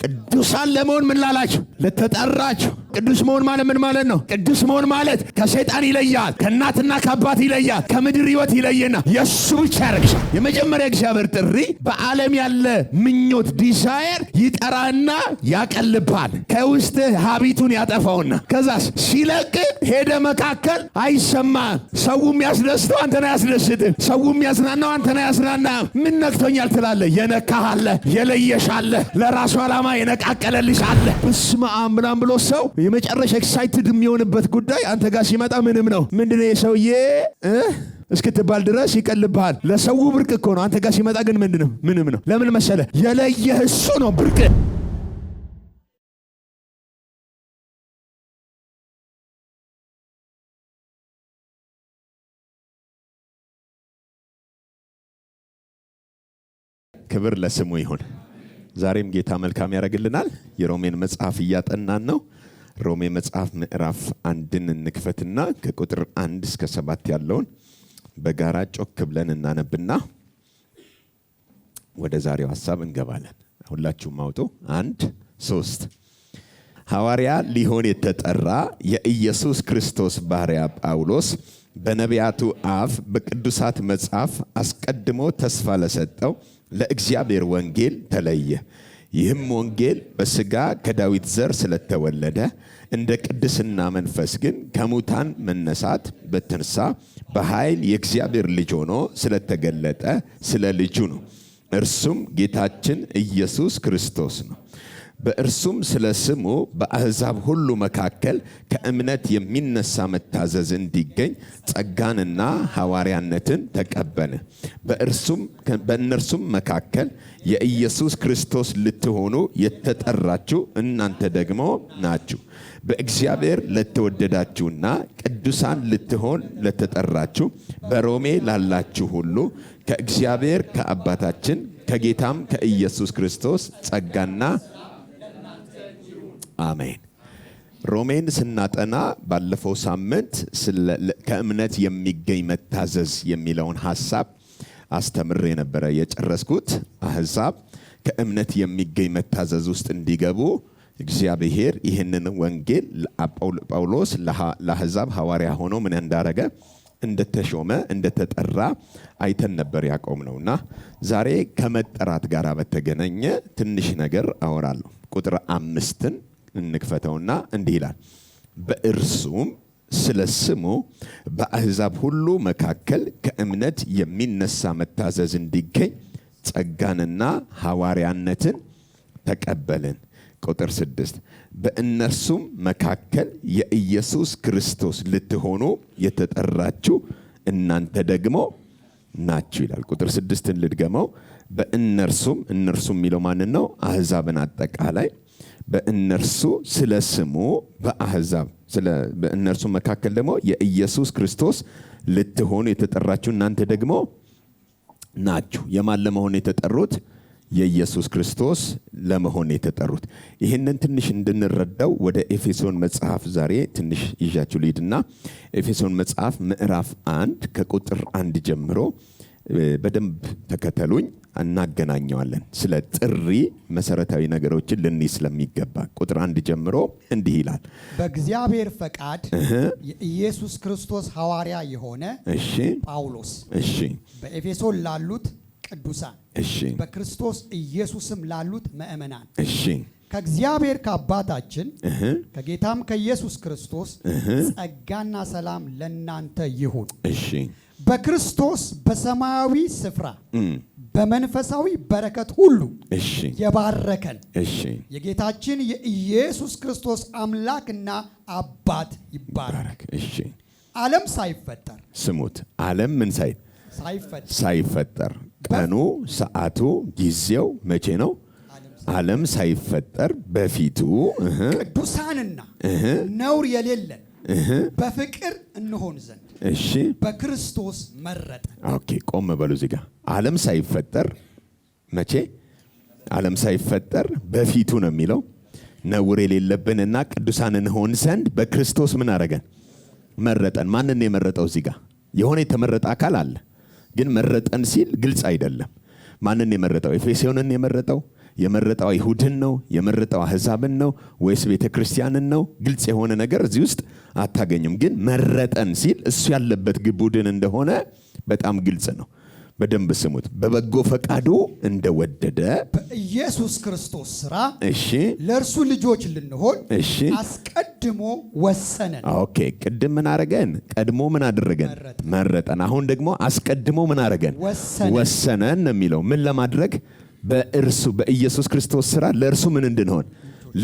ቅዱሳን ለመሆን ምን ላላችሁ ለተጠራችሁ። ቅዱስ መሆን ማለት ምን ማለት ነው? ቅዱስ መሆን ማለት ከሰይጣን ይለያል፣ ከእናትና ከአባት ይለያል፣ ከምድር ህይወት ይለየና የሱ ብቻ ያረግሻል። የመጀመሪያ እግዚአብሔር ጥሪ በዓለም ያለ ምኞት ዲዛየር ይጠራና ያቀልባል። ከውስጥ ሀቢቱን ያጠፋውና ከዛስ ሲለቅ ሄደ መካከል አይሰማም። ሰው የሚያስደስተው አንተን አያስደስትም። ሰው የሚያዝናናው አንተን አያዝናናም። ምን ነክቶኛል ትላለህ? የነካሃለ የለየሻለ ለራሱ ዓላማ የነቃቀለልሽ አለ። በስመ አብ ምናምን ብሎ ሰው የመጨረሻ ኤክሳይትድ የሚሆንበት ጉዳይ አንተ ጋር ሲመጣ ምንም ነው። ምንድነው የሰውዬ እስክትባል ድረስ ይቀልብሃል። ለሰው ብርቅ እኮ ነው። አንተ ጋር ሲመጣ ግን ምንድነው? ምንም ነው። ለምን መሰለ? የለየህ እሱ ነው ብርቅ። ክብር ለስሙ ይሁን። ዛሬም ጌታ መልካም ያደርግልናል። የሮሜን መጽሐፍ እያጠናን ነው። ሮሜ መጽሐፍ ምዕራፍ 1ን እንክፈትና ከቁጥር 1 እስከ 7 ያለውን በጋራ ጮክ ብለን እናነብና ወደ ዛሬው ሐሳብ እንገባለን። ሁላችሁም አውጡ። 1 3 ሐዋርያ ሊሆን የተጠራ የኢየሱስ ክርስቶስ ባሪያ ጳውሎስ በነቢያቱ አፍ በቅዱሳት መጽሐፍ አስቀድሞ ተስፋ ለሰጠው ለእግዚአብሔር ወንጌል ተለየ። ይህም ወንጌል በሥጋ ከዳዊት ዘር ስለተወለደ እንደ ቅድስና መንፈስ ግን ከሙታን መነሳት በትንሣ በኃይል የእግዚአብሔር ልጅ ሆኖ ስለተገለጠ ስለ ልጁ ነው። እርሱም ጌታችን ኢየሱስ ክርስቶስ ነው። በእርሱም ስለ ስሙ በአሕዛብ ሁሉ መካከል ከእምነት የሚነሳ መታዘዝ እንዲገኝ ጸጋንና ሐዋርያነትን ተቀበለ። በእነርሱም መካከል የኢየሱስ ክርስቶስ ልትሆኑ የተጠራችሁ እናንተ ደግሞ ናችሁ። በእግዚአብሔር ለተወደዳችሁና ቅዱሳን ልትሆን ለተጠራችሁ በሮሜ ላላችሁ ሁሉ ከእግዚአብሔር ከአባታችን ከጌታም ከኢየሱስ ክርስቶስ ጸጋና አሜን። ሮሜን ስናጠና ባለፈው ሳምንት ከእምነት የሚገኝ መታዘዝ የሚለውን ሐሳብ አስተምሬ ነበረ የጨረስኩት። አሕዛብ ከእምነት የሚገኝ መታዘዝ ውስጥ እንዲገቡ እግዚአብሔር ይህንን ወንጌል ጳውሎስ ለአሕዛብ ሐዋርያ ሆኖ ምን እንዳረገ እንደተሾመ እንደተጠራ አይተን ነበር ያቆም ነውና ዛሬ ከመጠራት ጋር በተገናኘ ትንሽ ነገር አወራለሁ። ቁጥር 5ን እንክፈተውና እንዲህ ይላል። በእርሱም ስለ ስሙ በአሕዛብ ሁሉ መካከል ከእምነት የሚነሳ መታዘዝ እንዲገኝ ጸጋንና ሐዋርያነትን ተቀበልን። ቁጥር 6 በእነርሱም መካከል የኢየሱስ ክርስቶስ ልትሆኑ የተጠራችሁ እናንተ ደግሞ ናችሁ ይላል። ቁጥር 6ን ልድገመው። በእነርሱም የሚለው ማንን ነው? አሕዛብን አጠቃላይ በእነርሱ ስለ ስሙ በአሕዛብ በእነርሱ መካከል ደግሞ የኢየሱስ ክርስቶስ ልትሆኑ የተጠራችሁ እናንተ ደግሞ ናችሁ። የማን ለመሆን የተጠሩት? የኢየሱስ ክርስቶስ ለመሆን የተጠሩት። ይህንን ትንሽ እንድንረዳው ወደ ኤፌሶን መጽሐፍ ዛሬ ትንሽ ይዣችሁ ልሂድና ኤፌሶን መጽሐፍ ምዕራፍ 1 ከቁጥር 1 ጀምሮ በደንብ ተከተሉኝ፣ እናገናኘዋለን። ስለ ጥሪ መሰረታዊ ነገሮችን ልንይ ስለሚገባ ቁጥር 1 ጀምሮ እንዲህ ይላል። በእግዚአብሔር ፈቃድ የኢየሱስ ክርስቶስ ሐዋርያ የሆነ ጳውሎስ በኤፌሶን ላሉት ቅዱሳን በክርስቶስ ኢየሱስም ላሉት ምእመናን ከእግዚአብሔር ከአባታችን ከጌታም ከኢየሱስ ክርስቶስ ጸጋና ሰላም ለእናንተ ይሁን። በክርስቶስ በሰማያዊ ስፍራ በመንፈሳዊ በረከት ሁሉ የባረከን የጌታችን የኢየሱስ ክርስቶስ አምላክና አባት ይባረክ። ዓለም ሳይፈጠር ስሙት። ዓለም ምን ሳይፈጠር ቀኑ፣ ሰዓቱ፣ ጊዜው መቼ ነው? ዓለም ሳይፈጠር በፊቱ ቅዱሳንና ነውር የሌለን በፍቅር እንሆን ዘንድ በክርስቶስ መረጠ። ኦኬ፣ ቆም በሉ እዚህ ጋር። ዓለም ሳይፈጠር መቼ? ዓለም ሳይፈጠር በፊቱ ነው የሚለው። ነውር የሌለብንና ቅዱሳን እንሆን ዘንድ በክርስቶስ ምን አረገን? መረጠን። ማንን የመረጠው? እዚህ ጋር የሆነ የተመረጠ አካል አለ፣ ግን መረጠን ሲል ግልጽ አይደለም። ማንን የመረጠው? ኤፌሶንን የመረጠው? የመረጠው አይሁድን ነው? የመረጠው አሕዛብን ነው? ወይስ ቤተ ክርስቲያንን ነው? ግልጽ የሆነ ነገር እዚህ ውስጥ አታገኝም። ግን መረጠን ሲል እሱ ያለበት ቡድን እንደሆነ በጣም ግልጽ ነው። በደንብ ስሙት። በበጎ ፈቃዱ እንደወደደ በኢየሱስ ክርስቶስ ሥራ እሺ ለእርሱ ልጆች ልንሆን እሺ አስቀድሞ ወሰነን። ኦኬ ቅድም ምን አረገን? ቀድሞ ምን አደረገን? መረጠን። አሁን ደግሞ አስቀድሞ ምን አረገን? ወሰነን ነው የሚለው። ምን ለማድረግ? በእርሱ በኢየሱስ ክርስቶስ ሥራ ለእርሱ ምን እንድንሆን?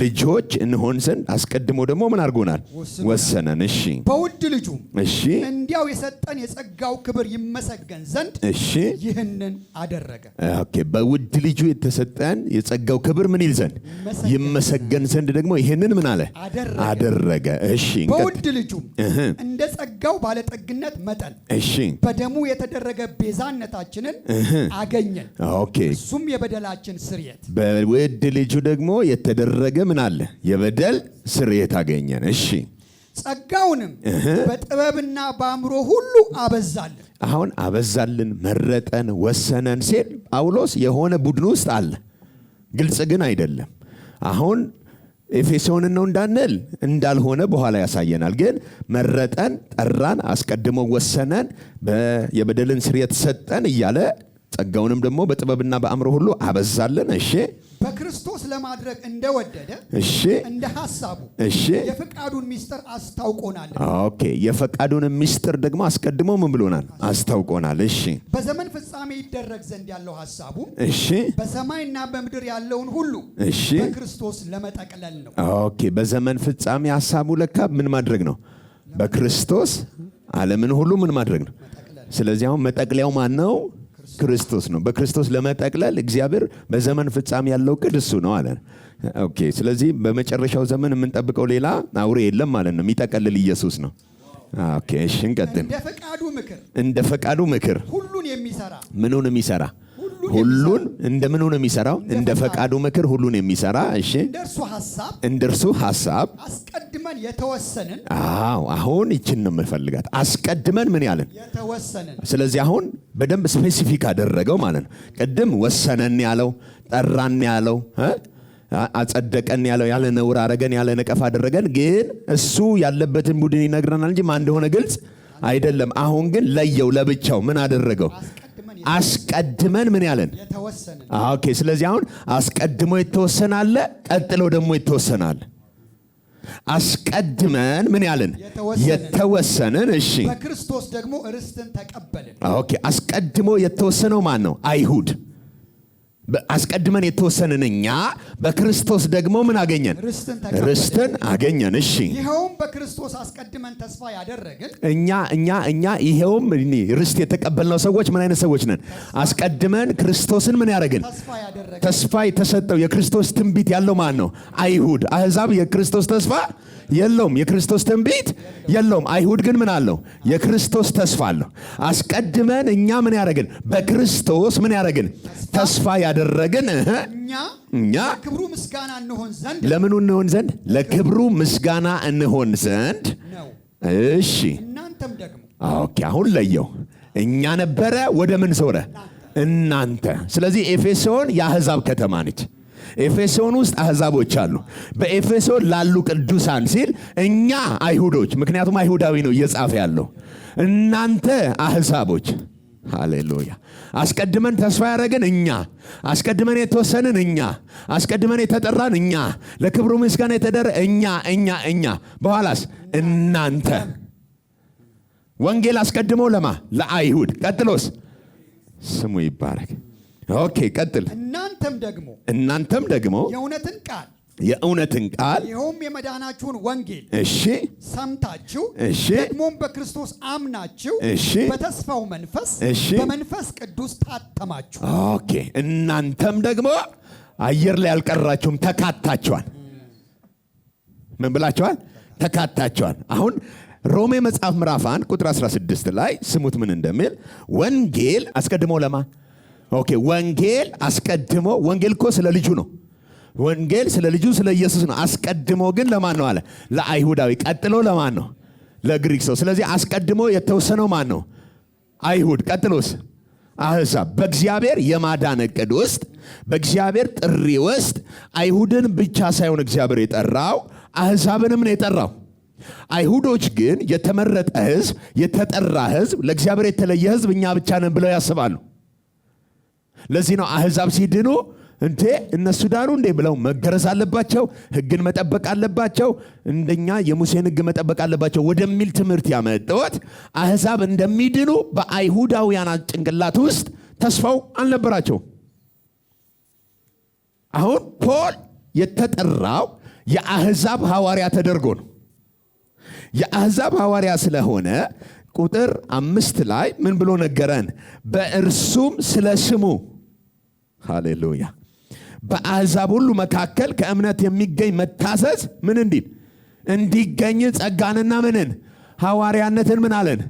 ልጆች እንሆን ዘንድ አስቀድሞ ደግሞ ምን አድርጎናል? ወሰነን። እሺ በውድ ልጁ እሺ እንዲያው የሰጠን የጸጋው ክብር ይመሰገን ዘንድ እሺ ይህንን አደረገ። ኦኬ በውድ ልጁ የተሰጠን የጸጋው ክብር ምን ይል ዘንድ? ይመሰገን ዘንድ ደግሞ ይህንን ምን አለ? አደረገ። እሺ በውድ ልጁ እንደ ጸጋው ባለጠግነት መጠን እሺ በደሙ የተደረገ ቤዛነታችንን አገኘን። ኦኬ እሱም የበደላችን ስርየት። በውድ ልጁ ደግሞ የተደረገ ምን አለ? የበደል ስርየት አገኘን። እሺ ጸጋውንም በጥበብና በአእምሮ ሁሉ አበዛልን። አሁን አበዛልን፣ መረጠን፣ ወሰነን ሲል ጳውሎስ የሆነ ቡድን ውስጥ አለ። ግልጽ ግን አይደለም። አሁን ኤፌሶንን ነው እንዳንል እንዳልሆነ በኋላ ያሳየናል። ግን መረጠን፣ ጠራን፣ አስቀድሞ ወሰነን፣ የበደልን ስርየት ሰጠን እያለ ጸጋውንም ደግሞ በጥበብና በአእምሮ ሁሉ አበዛልን። እሺ በክርስቶስ ለማድረግ እንደወደደ እሺ እንደ ሐሳቡ እሺ የፈቃዱን ምስጢር አስታውቆናል። ኦኬ የፈቃዱን ምስጢር ደግሞ አስቀድሞ ምን ብሎናል? አስታውቆናል። እሺ በዘመን ፍጻሜ ይደረግ ዘንድ ያለው ሐሳቡ እሺ በሰማይና በምድር ያለውን ሁሉ እሺ በክርስቶስ ለመጠቅለል ነው። ኦኬ በዘመን ፍጻሜ ሐሳቡ ለካ ምን ማድረግ ነው? በክርስቶስ ዓለምን ሁሉ ምን ማድረግ ነው? ስለዚህ አሁን መጠቅለያው ማን ነው? ክርስቶስ ነው። በክርስቶስ ለመጠቅለል እግዚአብሔር በዘመን ፍጻሜ ያለው ዕቅድ እሱ ነው አለ። ኦኬ ስለዚህ በመጨረሻው ዘመን የምንጠብቀው ሌላ አውሬ የለም ማለት ነው። የሚጠቀልል ኢየሱስ ነው። ኦኬ እሺ እንቀጥል። እንደ ፈቃዱ ምክር ሁሉን የሚሰራ ምኑን የሚሰራ? ሁሉን እንደ ምኑ ነው የሚሰራው? እንደ ፈቃዱ ምክር ሁሉን የሚሰራ እሺ እንደ እርሱ ሐሳብ አስቀድመን የተወሰንን። አሁን ይችን ነው የምፈልጋት። አስቀድመን ምን ያለን? የተወሰንን። ስለዚህ አሁን በደንብ ስፔሲፊክ አደረገው ማለት ነው። ቅድም ወሰነን ያለው፣ ጠራን ያለው፣ አጸደቀን ያለው፣ ያለ ነውር አረገን፣ ያለ ነቀፍ አደረገን። ግን እሱ ያለበትን ቡድን ይነግረናል እንጂ ማን እንደሆነ ግልጽ አይደለም። አሁን ግን ለየው፣ ለብቻው ምን አደረገው? አስቀድመን ምን ያለን? የተወሰንን። ኦኬ ስለዚህ አሁን አስቀድሞ የተወሰነ አለ፣ ቀጥሎ ደግሞ የተወሰነ አለ። አስቀድመን ምን ያለን? የተወሰንን። እሺ በክርስቶስ ደግሞ ርስትን ተቀበልን። ኦኬ አስቀድሞ የተወሰነው ማን ነው? አይሁድ። አስቀድመን የተወሰንን እኛ በክርስቶስ ደግሞ ምን አገኘን? ርስትን አገኘን። እሺ ይኸውም በክርስቶስ አስቀድመን ተስፋ ያደረግን እኛ ይኸውም ርስት የተቀበልነው ሰዎች ምን አይነት ሰዎች ነን? አስቀድመን ክርስቶስን ምን ያደረግን? ተስፋ የተሰጠው የክርስቶስ ትንቢት ያለው ማን ነው? አይሁድ። አሕዛብ የክርስቶስ ተስፋ የለውም፣ የክርስቶስ ትንቢት የለውም። አይሁድ ግን ምን አለው? የክርስቶስ ተስፋ አለው። አስቀድመን እኛ ምን ያደረግን? በክርስቶስ ምን ያደረግን? ተስፋ ያደረግን እኛ ለክብሩ ምስጋና እንሆን ዘንድ። ለምኑ እንሆን ዘንድ? ለክብሩ ምስጋና እንሆን ዘንድ። እሺ እናንተም ደግሞ። ኦኬ አሁን ለየው። እኛ ነበረ፣ ወደ ምን ዞረ? እናንተ። ስለዚህ ኤፌሶን የአሕዛብ ከተማ ነች። ኤፌሶን ውስጥ አሕዛቦች አሉ። በኤፌሶን ላሉ ቅዱሳን ሲል እኛ አይሁዶች፣ ምክንያቱም አይሁዳዊ ነው እየጻፈ ያለው። እናንተ አሕዛቦች። ሃሌሉያ። አስቀድመን ተስፋ ያደረግን እኛ፣ አስቀድመን የተወሰንን እኛ፣ አስቀድመን የተጠራን እኛ፣ ለክብሩ ምስጋና የተደረገ እኛ። በኋላስ እናንተ። ወንጌል አስቀድሞ ለማ? ለአይሁድ። ቀጥሎስ? ስሙ ይባረክ። ኦኬ ቀጥል። እናንተም ደግሞ የእውነትን ቃል ይኸውም የመዳናችሁን ወንጌል እሺ ሰምታችሁ እሺ ደግሞም በክርስቶስ አምናችሁ እሺ በተስፋው መንፈስ እሺ በመንፈስ ቅዱስ ታተማችሁ። ኦኬ እናንተም ደግሞ አየር ላይ አልቀራችሁም፣ ተካታችኋል። ምን ብላችኋል? ተካታችኋል። አሁን ሮሜ መጽሐፍ ምዕራፍ 1 ቁጥር 16 ላይ ስሙት ምን እንደሚል። ወንጌል አስቀድሞ ለማ? ኦኬ ወንጌል አስቀድሞ፣ ወንጌል እኮ ስለ ልጁ ነው። ወንጌል ስለ ልጁ ስለ ኢየሱስ ነው። አስቀድሞ ግን ለማን ነው አለ? ለአይሁዳዊ። ቀጥሎ ለማን ነው? ለግሪክ ሰው። ስለዚህ አስቀድሞ የተወሰነው ማን ነው? አይሁድ። ቀጥሎስ? አሕዛብ። በእግዚአብሔር የማዳን ዕቅድ ውስጥ በእግዚአብሔር ጥሪ ውስጥ አይሁድን ብቻ ሳይሆን እግዚአብሔር የጠራው አሕዛብንም ነው የጠራው። አይሁዶች ግን የተመረጠ ሕዝብ፣ የተጠራ ሕዝብ፣ ለእግዚአብሔር የተለየ ሕዝብ እኛ ብቻ ነን ብለው ያስባሉ። ለዚህ ነው አሕዛብ ሲድኑ እንዴ እነሱ ዳኑ እንዴ ብለው መገረዝ አለባቸው፣ ሕግን መጠበቅ አለባቸው፣ እንደኛ የሙሴን ሕግ መጠበቅ አለባቸው ወደሚል ትምህርት ያመጣሁት። አሕዛብ እንደሚድኑ በአይሁዳውያን ጭንቅላት ውስጥ ተስፋው አልነበራቸው። አሁን ፖል የተጠራው የአሕዛብ ሐዋርያ ተደርጎ ነው። የአሕዛብ ሐዋርያ ስለሆነ ቁጥር 5 ላይ ምን ብሎ ነገረን? በእርሱም ስለ ስሙ ሃሌሉያ በአሕዛብ ሁሉ መካከል ከእምነት የሚገኝ መታዘዝ ምን እንዲል እንዲገኝ ጸጋንና ምንን ሐዋርያነትን ምን አለን።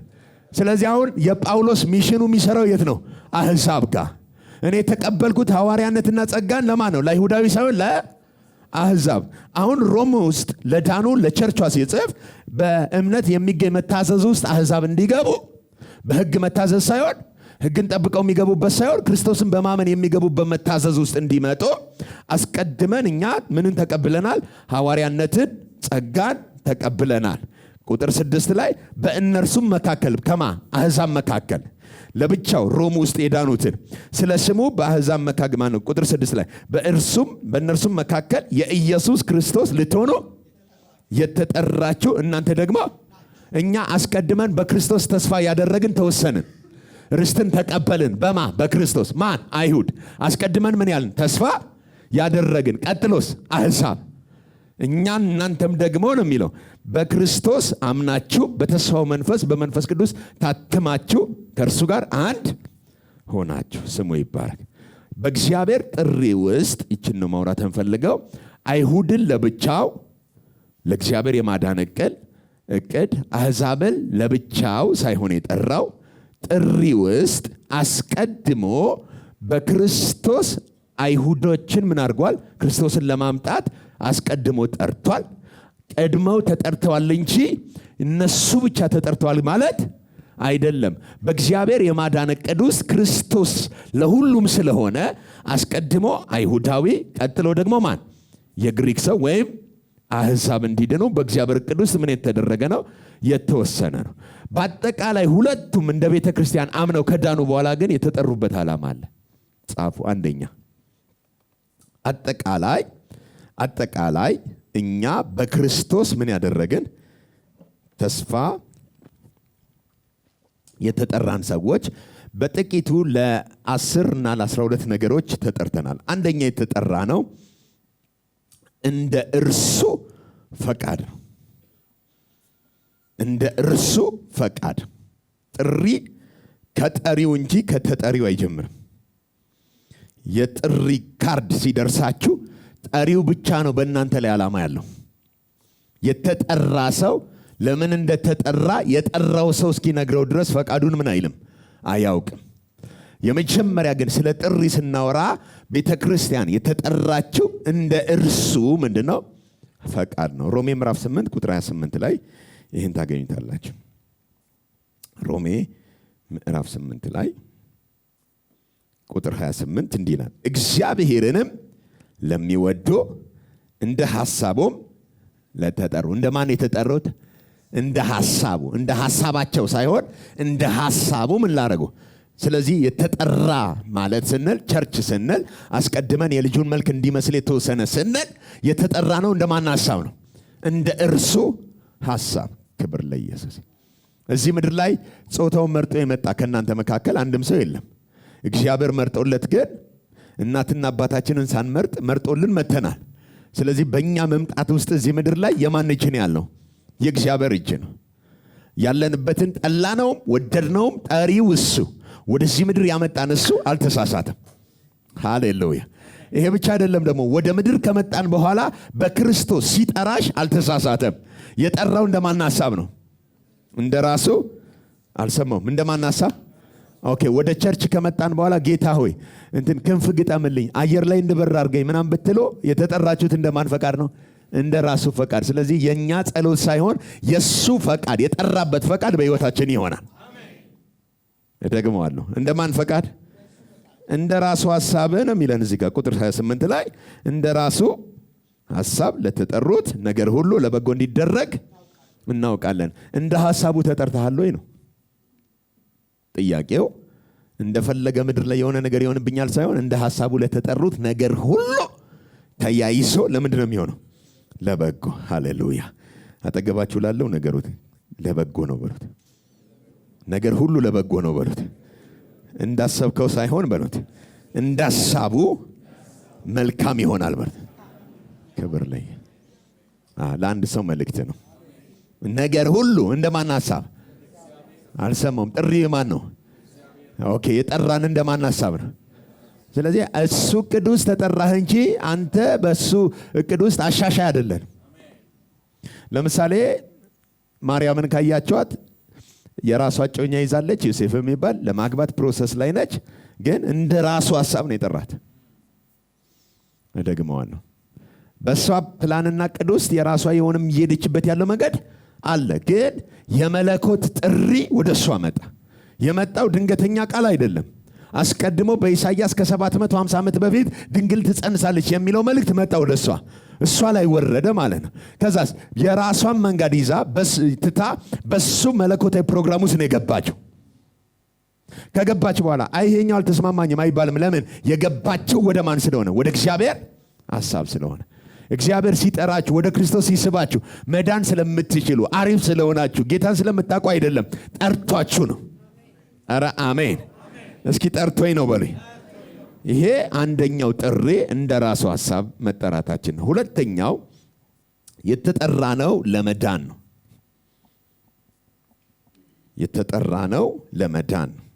ስለዚህ አሁን የጳውሎስ ሚሽኑ የሚሰራው የት ነው? አሕዛብ ጋር። እኔ የተቀበልኩት ሐዋርያነትና ጸጋን ለማን ነው? ለይሁዳዊ ሳይሆን ለአሕዛብ። አሁን ሮም ውስጥ ለዳኑ ለቸርቿ ሲጽፍ በእምነት የሚገኝ መታዘዝ ውስጥ አሕዛብ እንዲገቡ በሕግ መታዘዝ ሳይሆን ሕግን ጠብቀው የሚገቡበት ሳይሆን ክርስቶስን በማመን የሚገቡበት መታዘዝ ውስጥ እንዲመጡ አስቀድመን እኛ ምንን ተቀብለናል? ሐዋርያነትን ጸጋን ተቀብለናል። ቁጥር 6 ላይ በእነርሱም መካከል ከማ አሕዛብ መካከል ለብቻው ሮም ውስጥ የዳኑትን ስለ ስሙ በአሕዛብ መካከል ማነው? ቁጥር 6 ላይ በእነርሱም መካከል የኢየሱስ ክርስቶስ ልትሆኑ የተጠራችሁ እናንተ ደግሞ እኛ አስቀድመን በክርስቶስ ተስፋ ያደረግን ተወሰንን፣ ርስትን ተቀበልን። በማ በክርስቶስ ማን? አይሁድ። አስቀድመን ምን ያልን? ተስፋ ያደረግን። ቀጥሎስ አሕዛብ። እኛን እናንተም ደግሞ ነው የሚለው በክርስቶስ አምናችሁ በተስፋው መንፈስ በመንፈስ ቅዱስ ታትማችሁ ከእርሱ ጋር አንድ ሆናችሁ። ስሙ ይባረክ። በእግዚአብሔር ጥሪ ውስጥ ይችን ነው ማውራት እንፈልገው። አይሁድን ለብቻው ለእግዚአብሔር የማዳን እቅድ አሕዛብን ለብቻው ሳይሆን የጠራው ጥሪ ውስጥ አስቀድሞ በክርስቶስ አይሁዶችን ምን አድርጓል? ክርስቶስን ለማምጣት አስቀድሞ ጠርቷል። ቀድመው ተጠርተዋል እንጂ እነሱ ብቻ ተጠርተዋል ማለት አይደለም። በእግዚአብሔር የማዳን ዕቅድ ውስጥ ክርስቶስ ለሁሉም ስለሆነ አስቀድሞ አይሁዳዊ፣ ቀጥሎ ደግሞ ማን? የግሪክ ሰው ወይም አሕዛብ እንዲድኑ በእግዚአብሔር ዕቅድ ውስጥ ምን የተደረገ ነው? የተወሰነ ነው። በአጠቃላይ ሁለቱም እንደ ቤተ ክርስቲያን አምነው ከዳኑ በኋላ ግን የተጠሩበት ዓላማ አለ። ጻፉ። አንደኛ አጠቃላይ እኛ በክርስቶስ ምን ያደረግን ተስፋ የተጠራን ሰዎች በጥቂቱ ለ10 እና ለ12 ነገሮች ተጠርተናል። አንደኛ የተጠራ ነው እንደ እርሱ ፈቃድ ነው። እንደ እርሱ ፈቃድ። ጥሪ ከጠሪው እንጂ ከተጠሪው አይጀምርም። የጥሪ ካርድ ሲደርሳችሁ ጠሪው ብቻ ነው በእናንተ ላይ ዓላማ ያለው። የተጠራ ሰው ለምን እንደተጠራ የጠራው ሰው እስኪነግረው ድረስ ፈቃዱን ምን አይልም፣ አያውቅም። የመጀመሪያ ግን ስለ ጥሪ ስናወራ ቤተ ክርስቲያን የተጠራችው እንደ እርሱ ምንድነው? ፈቃድ ነው። ሮሜ ምዕራፍ 8 ቁጥር 28 ላይ ይህን ታገኙታላችሁ። ሮሜ ምዕራፍ 8 ላይ ቁጥር 28 እንዲህ ይላል፣ እግዚአብሔርንም ለሚወዱ እንደ ሐሳቡም ለተጠሩ። እንደማን የተጠሩት? እንደ ሐሳቡ፣ እንደ ሐሳባቸው ሳይሆን እንደ ሐሳቡ ምን ላደረጉ። ስለዚህ የተጠራ ማለት ስንል ቸርች ስንል አስቀድመን የልጁን መልክ እንዲመስል የተወሰነ ስንል የተጠራ ነው። እንደማን ሐሳብ ነው? እንደ እርሱ ሐሳብ። ክብር ለኢየሱስ። እዚህ ምድር ላይ ጾታውን መርጦ የመጣ ከእናንተ መካከል አንድም ሰው የለም። እግዚአብሔር መርጦለት ግን እናትና አባታችንን ሳንመርጥ መርጦልን መተናል። ስለዚህ በእኛ መምጣት ውስጥ እዚህ ምድር ላይ የማን እጅ ነው ያለው? የእግዚአብሔር እጅ ነው። ያለንበትን ጠላነውም ወደድነውም ጠሪው እሱ። ወደዚህ ምድር ያመጣን እሱ አልተሳሳተም። ሃሌሉያ። ይሄ ብቻ አይደለም፣ ደግሞ ወደ ምድር ከመጣን በኋላ በክርስቶስ ሲጠራሽ አልተሳሳተም። የጠራው እንደማን ሐሳብ ነው? እንደ ራሱ አልሰማውም። እንደማን ሐሳብ? ኦኬ። ወደ ቸርች ከመጣን በኋላ ጌታ ሆይ እንትን ክንፍ ግጠምልኝ አየር ላይ እንድበር አድርገኝ ምናምን ብትሎ የተጠራችሁት እንደማን ፈቃድ ነው? እንደ ራሱ ፈቃድ። ስለዚህ የኛ ጸሎት ሳይሆን የሱ ፈቃድ፣ የጠራበት ፈቃድ በሕይወታችን ይሆናል። እደግመዋለሁ። እንደማን ፈቃድ? እንደ ራሱ ሐሳብ ነው የሚለን እዚህ ጋር ቁጥር 28 ላይ እንደ ራሱ ሐሳብ ለተጠሩት ነገር ሁሉ ለበጎ እንዲደረግ እናውቃለን። እንደ ሐሳቡ ተጠርተሃል ወይ ነው ጥያቄው። እንደፈለገ ምድር ላይ የሆነ ነገር ይሆንብኛል ሳይሆን እንደ ሐሳቡ ለተጠሩት ነገር ሁሉ ተያይዞ ለምንድን ነው የሚሆነው? ለበጎ። ሃሌሉያ። አጠገባችሁ ላለው ነገሩት ለበጎ ነው በሉት። ነገር ሁሉ ለበጎ ነው በሉት። እንዳሰብከው ሳይሆን በሉት እንዳሳቡ መልካም ይሆናል በሉት። ክብር ላይ ለአንድ ሰው መልእክት ነው። ነገር ሁሉ እንደማን ሐሳብ አልሰማውም። ጥሪ ማን ነው? ኦኬ የጠራን እንደማን ሐሳብ ነው? ስለዚህ እሱ እቅድ ውስጥ ተጠራህ እንጂ አንተ በሱ እቅድ ውስጥ አሻሻይ አይደለም። ለምሳሌ ማርያምን ካያቸዋት የራሷ እጮኛ ይዛለች፣ ዮሴፍ የሚባል ለማግባት ፕሮሰስ ላይ ነች። ግን እንደ ራሱ ሐሳብ ነው የጠራት። እደግመዋለሁ። በሷ ፕላንና እቅድ ውስጥ የራሷ የሆነም እየሄደችበት ያለው መንገድ አለ። ግን የመለኮት ጥሪ ወደ እሷ መጣ። የመጣው ድንገተኛ ቃል አይደለም። አስቀድሞ በኢሳይያስ ከ750 ዓመት በፊት ድንግል ትጸንሳለች የሚለው መልእክት መጣ ወደ እሷ ላይ ወረደ ማለት ነው። ከዛስ የራሷን መንገድ ይዛ ትታ በሱ መለኮታዊ ፕሮግራም ውስጥ ነው የገባችው። ከገባች በኋላ ይሄኛው አልተስማማኝም አይባልም። ለምን? የገባችው ወደ ማን ስለሆነ? ወደ እግዚአብሔር ሐሳብ ስለሆነ። እግዚአብሔር ሲጠራችሁ ወደ ክርስቶስ ሲስባችሁ መዳን ስለምትችሉ አሪፍ ስለሆናችሁ ጌታን ስለምታውቁ አይደለም፣ ጠርቷችሁ ነው። ኧረ አሜን። እስኪ ጠርቶኝ ነው በሉኝ። ይሄ አንደኛው ጥሪ እንደ ራሱ ሐሳብ መጠራታችን ነው። ሁለተኛው የተጠራ ነው ለመዳን ነው። የተጠራ ነው ለመዳን ነው።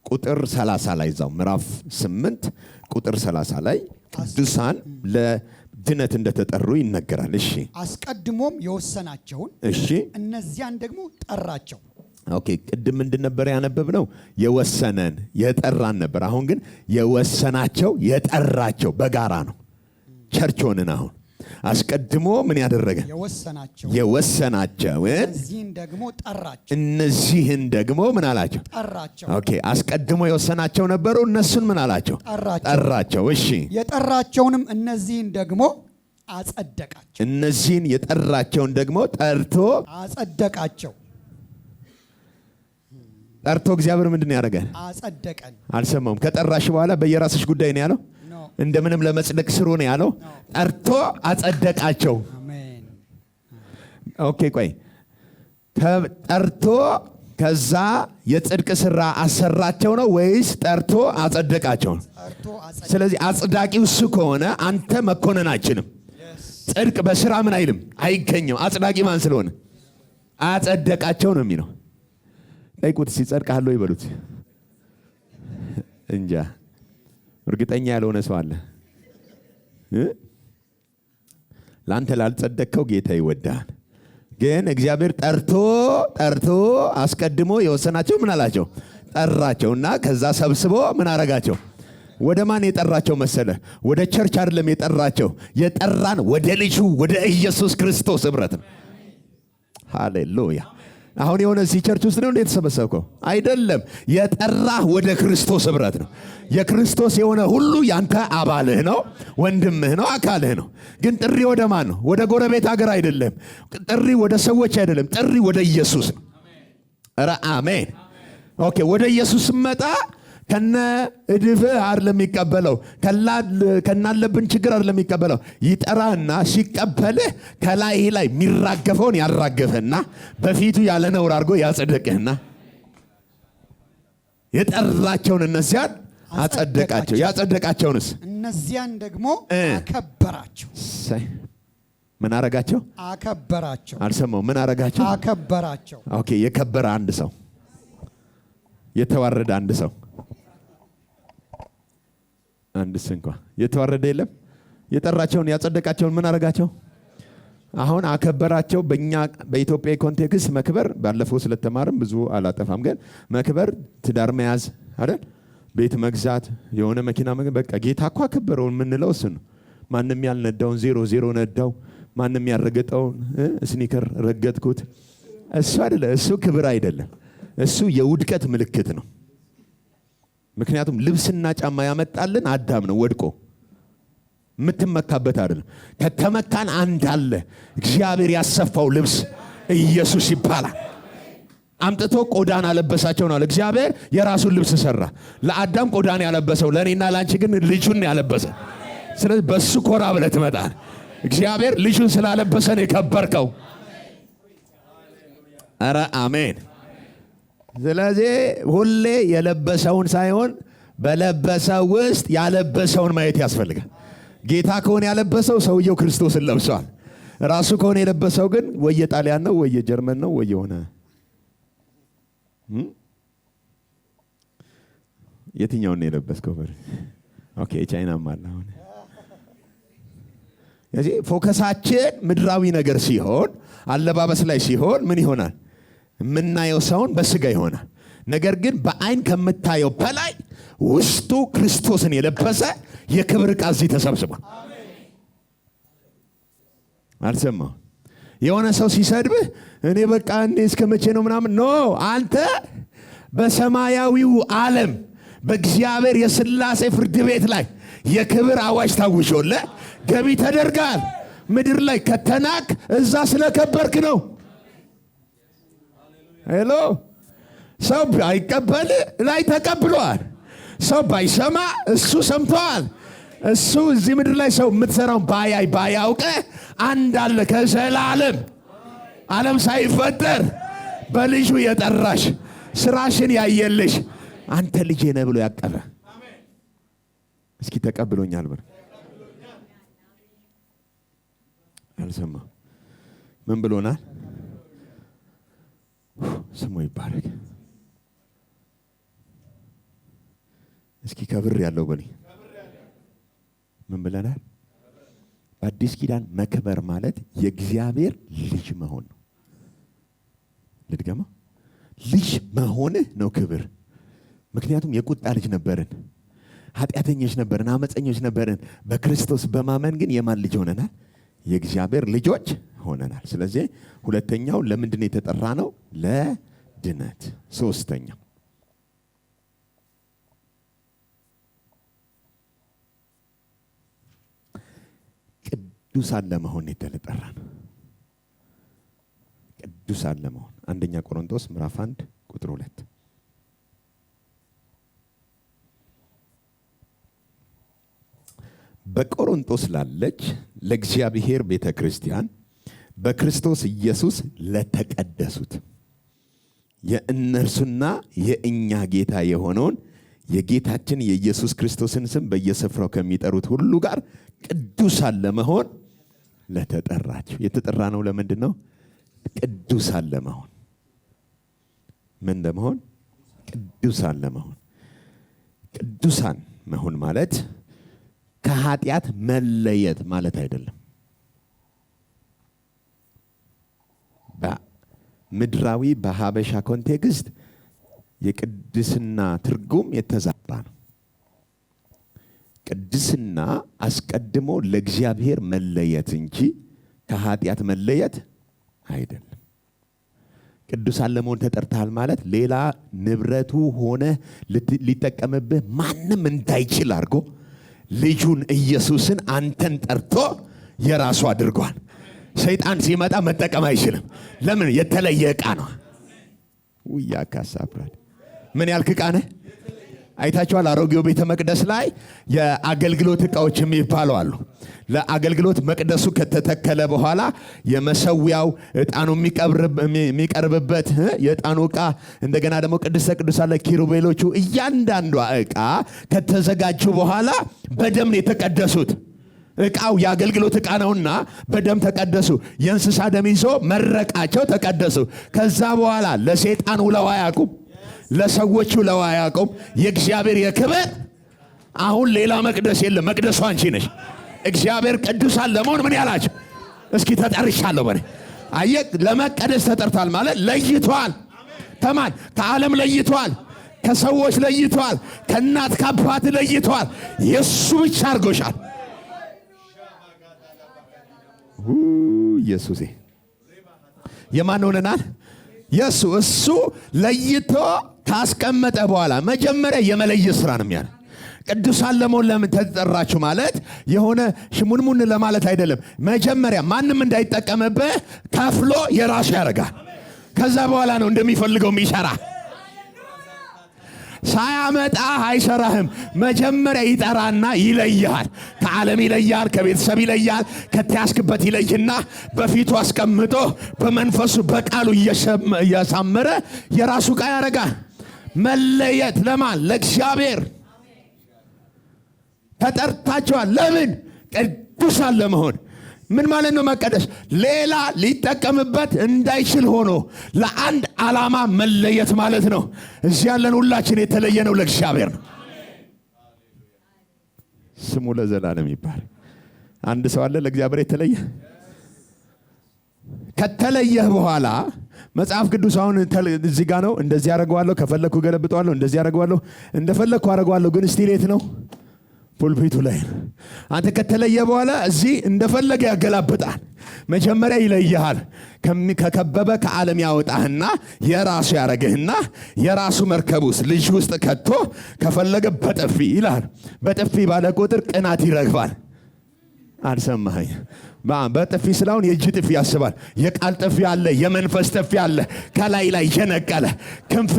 ቁጥር 30 ላይ ዛው ምዕራፍ 8 ቁጥር 30 ላይ ቅዱሳን ለድነት እንደተጠሩ ይነገራል። እሺ አስቀድሞም የወሰናቸውን እነዚያን ደግሞ ጠራቸው። ኦኬ ቅድም እንደነበር ያነበብነው የወሰነን የጠራን ነበር። አሁን ግን የወሰናቸው የጠራቸው በጋራ ነው። ቸርች ሆነን አሁን አስቀድሞ ምን ያደረገ? የወሰናቸው እነዚህን ደግሞ ምን አላቸው? ጠራቸው። ኦኬ አስቀድሞ የወሰናቸው ነበሩ፣ እነሱን ምን አላቸው? ጠራቸው። እሺ የጠራቸውንም እነዚህን ደግሞ አጸደቃቸው። እነዚህን የጠራቸውን ደግሞ ጠርቶ አጸደቃቸው። ጠርቶ እግዚአብሔር ምንድን ነው ያደረገን? አጸደቀን። አልሰማውም። ከጠራሽ በኋላ በየራስሽ ጉዳይ ነው ያለው። እንደምንም ለመጽደቅ ስሩ ነው ያለው። ጠርቶ አጸደቃቸው። አሜን። ኦኬ ቆይ ጠርቶ ከዛ የጽድቅ ስራ አሰራቸው ነው ወይስ ጠርቶ አጸደቃቸው? ስለዚህ አጽዳቂው እሱ ከሆነ አንተ መኮነን አይችልም። ጽድቅ በስራ ምን አይልም አይገኝም። አጽዳቂ ማን ስለሆነ አጸደቃቸው ነው የሚለው። ጠይቁት ሲጸድቃለሁ ይበሉት። እንጃ እርግጠኛ ያልሆነ ሰው አለ። ለአንተ ላልጸደቅከው ጌታ ይወዳል። ግን እግዚአብሔር ጠርቶ አስቀድሞ የወሰናቸው ምን አላቸው? ጠራቸውና ከዛ ሰብስቦ ምን አረጋቸው? ወደ ማን የጠራቸው መሰለ? ወደ ቸርች አይደለም የጠራቸው። የጠራን ወደ ልጁ ወደ ኢየሱስ ክርስቶስ ህብረት ነው። ሃሌሉያ። አሁን የሆነ እዚህ ቸርች ውስጥ ነው እንዴት ተሰበሰብከው? አይደለም። የጠራህ ወደ ክርስቶስ ህብረት ነው። የክርስቶስ የሆነ ሁሉ ያንተ አባልህ ነው፣ ወንድምህ ነው፣ አካልህ ነው። ግን ጥሪ ወደ ማን ነው? ወደ ጎረቤት ሀገር አይደለም። ጥሪ ወደ ሰዎች አይደለም። ጥሪ ወደ ኢየሱስ ነው። ኧረ አሜን። ኦኬ ወደ ኢየሱስ መጣ። ከነ እድፍህ አይደለም የሚቀበለው፣ ከናለብን ችግር አይደለም የሚቀበለው። ይጠራና ሲቀበልህ ከላይ ላይ የሚራገፈውን ያራገፈና በፊቱ ያለ ነውር አድርጎ ያጸደቅህና የጠራቸውን እነዚያን አጸደቃቸው። ያጸደቃቸውንስ እነዚያን ደግሞ አከበራቸው። ምን አረጋቸው? አከበራቸው። አልሰማው። ምን አረጋቸው? አከበራቸው። ኦኬ የከበረ አንድ ሰው፣ የተዋረደ አንድ ሰው አንድስ እንኳን የተዋረደ የለም። የጠራቸውን ያጸደቃቸውን ምን አረጋቸው? አሁን አከበራቸው። በእኛ በኢትዮጵያ ኮንቴክስት መክበር ባለፈው ስለተማርም ብዙ አላጠፋም። ግን መክበር ትዳር መያዝ አይደል? ቤት መግዛት፣ የሆነ መኪና በቃ ጌታ እኮ አከበረው የምንለው እሱ ነው። ማንም ያልነዳውን 0 ነዳው። ማንም ያልረገጠውን ስኒከር ረገጥኩት። እሱ አይደለም። እሱ ክብር አይደለም። እሱ የውድቀት ምልክት ነው። ምክንያቱም ልብስና ጫማ ያመጣልን አዳም ነው ወድቆ የምትመካበት አይደለም። ከተመካን አንድ አለ። እግዚአብሔር ያሰፋው ልብስ ኢየሱስ ይባላል። አምጥቶ ቆዳን አለበሳቸው ነው። እግዚአብሔር የራሱን ልብስ ሰራ። ለአዳም ቆዳን ያለበሰው፣ ለእኔና ለአንቺ ግን ልጁን ያለበሰ። ስለዚህ በሱ ኮራ ብለህ ትመጣል። እግዚአብሔር ልጁን ስላለበሰን የከበርከው። ኧረ አሜን። ስለዚህ ሁሌ የለበሰውን ሳይሆን በለበሰው ውስጥ ያለበሰውን ማየት ያስፈልጋል። ጌታ ከሆነ ያለበሰው ሰውየው ክርስቶስን ለብሷል። ራሱ ከሆነ የለበሰው ግን ወይ ጣሊያን ነው ወይ ጀርመን ነው ወይ የሆነ የትኛውን ነው የለበስከው? ኦኬ ቻይናም አለ። አሁን ስለዚህ ፎከሳችን ምድራዊ ነገር ሲሆን አለባበስ ላይ ሲሆን ምን ይሆናል? የምናየው ሰውን በስጋ ይሆናል። ነገር ግን በአይን ከምታየው በላይ ውስጡ ክርስቶስን የለበሰ የክብር ዕቃ እዚህ ተሰብስቧል። አልሰማው የሆነ ሰው ሲሰድብህ እኔ በቃ እኔ እስከ መቼ ነው ምናምን ኖ፣ አንተ በሰማያዊው ዓለም በእግዚአብሔር የሥላሴ ፍርድ ቤት ላይ የክብር አዋጅ ታውጆልህ ገቢ ተደርጋል። ምድር ላይ ከተናክ እዛ ስለከበርክ ነው። ሄሎ ሰው ባይቀበል ላይ ተቀብሏል። ሰው ባይሰማ እሱ ሰምቷል። እሱ እዚህ ምድር ላይ ሰው የምትሰራውን ባያውቀ አንድ አለ ከዘላለም ዓለም ሳይፈጠር በልጁ የጠራሽ ስራሽን ያየልሽ አንተ ልጄ ነህ ብሎ ያቀፈ። እስኪ ተቀብሎኛል ብሎ አልሰማ ምን ብሎናል? ስሙ ይባረክ። እስኪ ከብር ያለው በኔ ምን ብለናል? በአዲስ ኪዳን መክበር ማለት የእግዚአብሔር ልጅ መሆን ነው። ልድገማ፣ ልጅ መሆንህ ነው ክብር። ምክንያቱም የቁጣ ልጅ ነበርን፣ ኃጢአተኞች ነበርን፣ አመፀኞች ነበርን። በክርስቶስ በማመን ግን የማን ልጅ ሆነናል? የእግዚአብሔር ልጆች ሆነናል። ስለዚህ ሁለተኛው ለምንድን ነው የተጠራ ነው? ለድነት። ሶስተኛው ቅዱሳን ለመሆን የተጠራ ነው። ቅዱሳን ለመሆን አንደኛ ቆሮንቶስ ምዕራፍ 1 ቁጥር 2 በቆሮንቶስ ላለች ለእግዚአብሔር ቤተ ክርስቲያን በክርስቶስ ኢየሱስ ለተቀደሱት የእነርሱና የእኛ ጌታ የሆነውን የጌታችን የኢየሱስ ክርስቶስን ስም በየስፍራው ከሚጠሩት ሁሉ ጋር ቅዱሳን ለመሆን ለተጠራችሁ። የተጠራ ነው። ለምንድን ነው? ቅዱሳን ለመሆን። ምን ለመሆን? ቅዱሳን ለመሆን። ቅዱሳን መሆን ማለት ከኃጢአት መለየት ማለት አይደለም። በምድራዊ በሀበሻ ኮንቴክስት የቅድስና ትርጉም የተዛባ ነው። ቅድስና አስቀድሞ ለእግዚአብሔር መለየት እንጂ ከኃጢአት መለየት አይደለም። ቅዱሳን ለመሆን ተጠርተሃል ማለት ሌላ ንብረቱ ሆነ ሊጠቀምብህ ማንም እንዳይችል አድርጎ ልጁን ኢየሱስን አንተን ጠርቶ የራሱ አድርጓል። ሰይጣን ሲመጣ መጠቀም አይችልም። ለምን? የተለየ ዕቃ ነው። ውያ ካሳብራል ምን ያልክ ዕቃ ነህ? አይታችኋል። አሮጌው ቤተ መቅደስ ላይ የአገልግሎት ዕቃዎች የሚባሉ አሉ። ለአገልግሎት መቅደሱ ከተተከለ በኋላ የመሰዊያው ዕጣኑ የሚቀርብበት የዕጣኑ ዕቃ፣ እንደገና ደግሞ ቅድስተ ቅዱሳን ላይ ኪሩቤሎቹ፣ እያንዳንዷ ዕቃ ከተዘጋጁ በኋላ በደም ነው የተቀደሱት። ዕቃው የአገልግሎት ዕቃ ነውና በደም ተቀደሱ። የእንስሳ ደም ይዞ መረቃቸው፣ ተቀደሱ። ከዛ በኋላ ለሰይጣን ውለው አያውቁም፣ ለሰዎቹ ውለው አያውቁም። የእግዚአብሔር የክብር አሁን ሌላ መቅደስ የለም። መቅደሱ አንቺ ነሽ። እግዚአብሔር ቅዱሳን ለመሆን ምን ያላችሁ? እስኪ ተጠርሻለሁ በኔ። አየህ፣ ለመቀደስ ተጠርቷል ማለት ለይቷል። ከማን? ከዓለም ለይቷል፣ ከሰዎች ለይቷል፣ ከእናት ከአባት ለይቷል። የእሱ ብቻ አድርጎሻል። ኢየሱሴ የማን ሆነናል? የእሱ። እሱ ለይቶ ካስቀመጠ በኋላ መጀመሪያ የመለየት ስራ ነው የሚያደርግ። ቅዱሳን ለመሆን ለምን ተጠራችሁ ማለት የሆነ ሽሙንሙን ለማለት አይደለም። መጀመሪያ ማንም እንዳይጠቀምብህ ከፍሎ የራሱ ያደርጋል። ከዛ በኋላ ነው እንደሚፈልገው የሚሰራ። ሳያመጣ አይሰራህም። መጀመሪያ ይጠራና ይለያል። ከዓለም ይለያል፣ ከቤተሰብ ይለያል፣ ከተያዝክበት ይለይና በፊቱ አስቀምጦ በመንፈሱ በቃሉ እያሳመረ የራሱ ዕቃ ያደርጋል። መለየት ለማን? ለእግዚአብሔር ተጠርታችኋል። ለምን? ቅዱሳን ለመሆን። ምን ማለት ነው መቀደስ? ሌላ ሊጠቀምበት እንዳይችል ሆኖ ለአንድ ዓላማ መለየት ማለት ነው። እዚህ ያለን ሁላችን የተለየ ነው ለእግዚአብሔር ነው። ስሙ ለዘላለም ይባል። አንድ ሰው አለ ለእግዚአብሔር የተለየ። ከተለየህ በኋላ መጽሐፍ ቅዱስ አሁን እዚህ ጋር ነው። እንደዚህ ያደርገዋለሁ፣ ከፈለኩ ገለብጠዋለሁ፣ እንደዚህ ያደርገዋለሁ፣ እንደፈለኩ አደርገዋለሁ። ግን ስቲል የት ነው? ፑልፒቱ ላይ ነው። አንተ ከተለየ በኋላ እዚህ እንደፈለገ ያገላብጣል። መጀመሪያ ይለይሃል። ከከበበ ከዓለም ያወጣህና የራሱ ያረግህና የራሱ መርከብ ውስጥ ልጅ ውስጥ ከቶ ከፈለገ በጥፊ ይላል። በጥፊ ባለ ቁጥር ቅናት ይረግባል። አልሰማኸኝ? በጥፊ ስላሁን የእጅ ጥፊ ያስባል። የቃል ጥፊ አለ፣ የመንፈስ ጥፊ አለ። ከላይ ላይ የነቀለ ክንፍ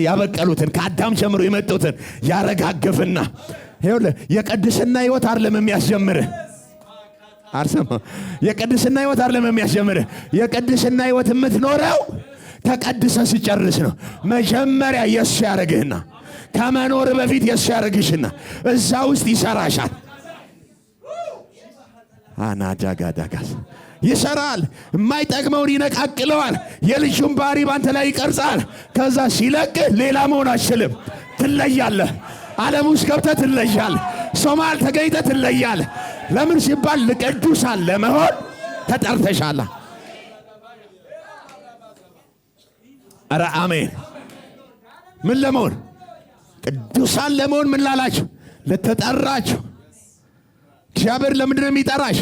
ያበቀሉትን ከአዳም ጀምሮ የመጡትን ያረጋግፍና ይኸውልህ የቅድስና ሕይወት አይደለም የሚያስጀምርህ። አርሰማ የቅድስና ሕይወት አይደለም የሚያስጀምርህ። የቅድስና ሕይወት የምትኖረው ተቀድሰ ሲጨርስ ነው። መጀመሪያ የሱ ያረግህና ከመኖር በፊት የሱ ያረግሽና እዛ ውስጥ ይሰራሻል። አናጃጋዳጋስ ይሰራል። የማይጠቅመውን ይነቃቅለዋል። የልጁን ባህሪ ባንተ ላይ ይቀርጻል። ከዛ ሲለቅ ሌላ መሆን አትችልም። ትለያለህ። ዓለም ውስጥ ገብተህ ትለያለህ። ሶማል ተገኝተህ ትለያለህ። ለምን ሲባል ቅዱሳን ለመሆን ተጠርተሻል። ኧረ አሜን። ምን ለመሆን? ቅዱሳን ለመሆን። ምን ላላችሁ? ለተጠራችሁ። እግዚአብሔር ለምንድን ነው የሚጠራሽ?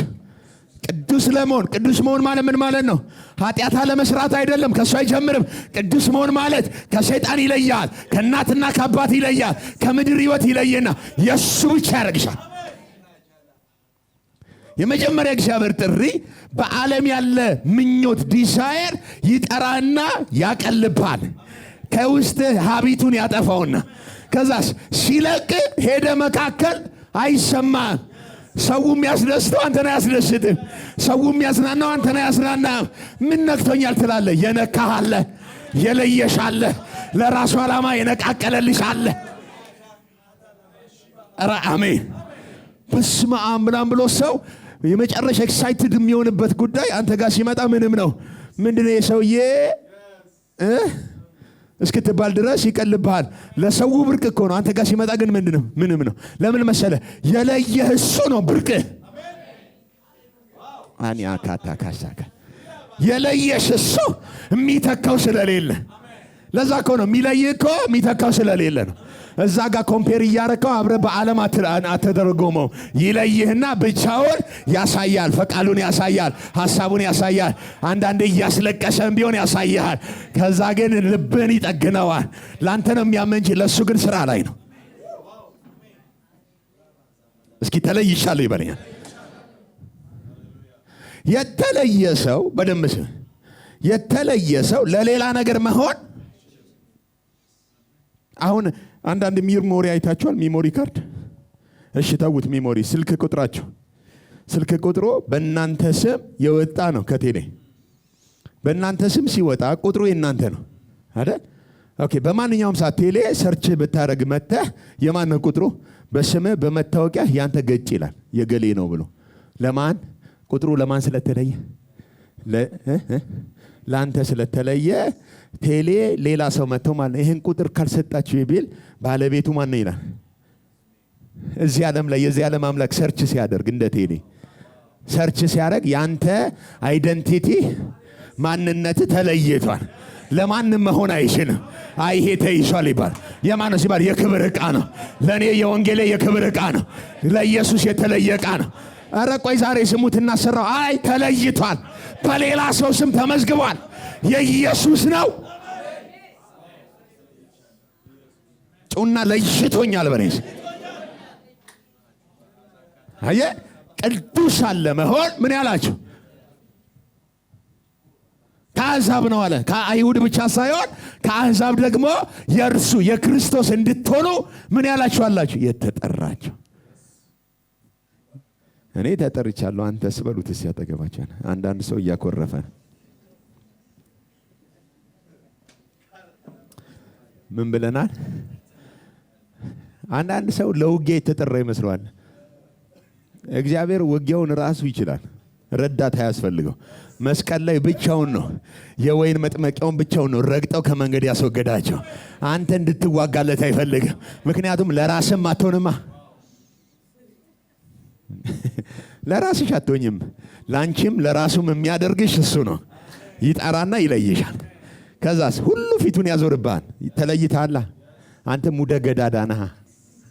ቅዱስ ለመሆን። ቅዱስ መሆን ማለት ምን ማለት ነው? ኃጢአት ለመስራት አይደለም፣ ከሱ አይጀምርም። ቅዱስ መሆን ማለት ከሰይጣን ይለያል፣ ከእናትና ከአባት ይለያል፣ ከምድር ሕይወት ይለየና የሱ ብቻ ያደርግሻል። የመጀመሪያ እግዚአብሔር ጥሪ በዓለም ያለ ምኞት ዲዛየር ይጠራና ያቀልባል። ከውስጥ ሀቢቱን ያጠፋውና ከዛስ ሲለቅ ሄደ መካከል አይሰማም። ሰው የሚያስደስተው አንተን አያስደስትም። ሰው የሚያዝናናው አንተን አያዝናናም። ምን ነክቶኛል ትላለህ? የነካህ አለ፣ የለየሽ አለ፣ ለራሱ ዓላማ የነቃቀለልሽ አለ። ኧረ አሜን። በስመ አብ ምናምን ብሎ ሰው የመጨረሻ ኤክሳይትድ የሚሆንበት ጉዳይ አንተ ጋር ሲመጣ ምንም ነው። ምንድነው የሰውዬ እስክትባል ድረስ ይቀልብሃል። ለሰው ብርቅ እኮ ነው። አንተ ጋር ሲመጣ ግን ምንድነው? ምንም ነው። ለምን መሰለ? የለየህ እሱ ነው ብርቅ። አኒ አካታ ካሳካ የለየሽ እሱ የሚተካው ስለሌለ። ለዛ እኮ ነው የሚለይህ እኮ የሚተካው ስለሌለ ነው። እዛ ጋር ኮምፔር እያረከው አብረ በዓለም አተደረጎመው። ይለይህና ብቻውን ያሳያል፣ ፈቃሉን ያሳያል፣ ሐሳቡን ያሳያል። አንዳንዴ እያስለቀሰም ቢሆን ያሳያል። ከዛ ግን ልብን ይጠግነዋል። ላንተ ነው የሚያመንጂ፣ ለሱ ግን ስራ ላይ ነው። እስኪ ተለይሻለሁ ይበለኛል። የተለየ ሰው በደንብ የተለየ ሰው ለሌላ ነገር መሆን። አሁን አንዳንድ ሚሞሪ አይታችኋል? ሚሞሪ ካርድ። እሺ ተውት። ሚሞሪ ስልክ ቁጥራቸው ስልክ ቁጥሩ በእናንተ ስም የወጣ ነው ከቴሌ። በእናንተ ስም ሲወጣ ቁጥሩ የእናንተ ነው አይደል? ኦኬ። በማንኛውም ሰዓት ቴሌ ሰርች ብታረግ መተህ የማን ነው ቁጥሩ? በስምህ በመታወቂያ ያንተ ገጭ ይላል የገሌ ነው ብሎ። ለማን ቁጥሩ? ለማን ስለተለየ? ለአንተ ስለተለየ ቴሌ ሌላ ሰው መጥቶ ማለት ነው ይሄን ቁጥር ካልሰጣችሁ ይብል ባለቤቱ ማን ነው ይላል። እዚህ ዓለም ላይ የዚህ ዓለም አምላክ ሰርች ሲያደርግ እንደ ቴሌ ሰርች ሲያደርግ ያንተ አይደንቲቲ ማንነት ተለይቷል። ለማንም መሆን አይችልም። ይሄ ተይዟል ይባል። የማን ነው ሲባል የክብር ዕቃ ነው። ለኔ የወንጌሌ የክብር ዕቃ ነው። ለኢየሱስ የተለየ ዕቃ ነው። ኧረ ቆይ ዛሬ ስሙት እናሰራው። ተለይቷል። በሌላ ሰው ስም ተመዝግቧል። የኢየሱስ ነው። ጩና ለይቶኛል በሬስ አየ ቅዱሳን ለመሆን ምን ያላችሁ ከአሕዛብ ነው አለ። ከአይሁድ ብቻ ሳይሆን ከአሕዛብ ደግሞ የእርሱ የክርስቶስ እንድትሆኑ ምን ያላችሁ አላችሁ? የተጠራችሁ። እኔ ተጠርቻለሁ፣ አንተስ በሉት እስኪ ያጠገባችሁ። አንዳንድ ሰው እያኮረፈ ምን ብለናል? አንዳንድ ሰው ለውጊያ የተጠራ ይመስለዋል። እግዚአብሔር ውጊያውን ራሱ ይችላል። ረዳት አያስፈልገው። መስቀል ላይ ብቻውን ነው የወይን መጥመቂያውን ብቻውን ነው ረግጠው ከመንገድ ያስወገዳቸው። አንተ እንድትዋጋለት አይፈልግም። ምክንያቱም ለራስም አትሆንማ። ለራስሽ አትሆኝም። ላንቺም ለራሱም የሚያደርግሽ እሱ ነው። ይጠራና ይለይሻል። ከዛስ ሁሉ ፊቱን ያዞርብሃል። ተለይታላ። አንተ ሙደ ገዳዳና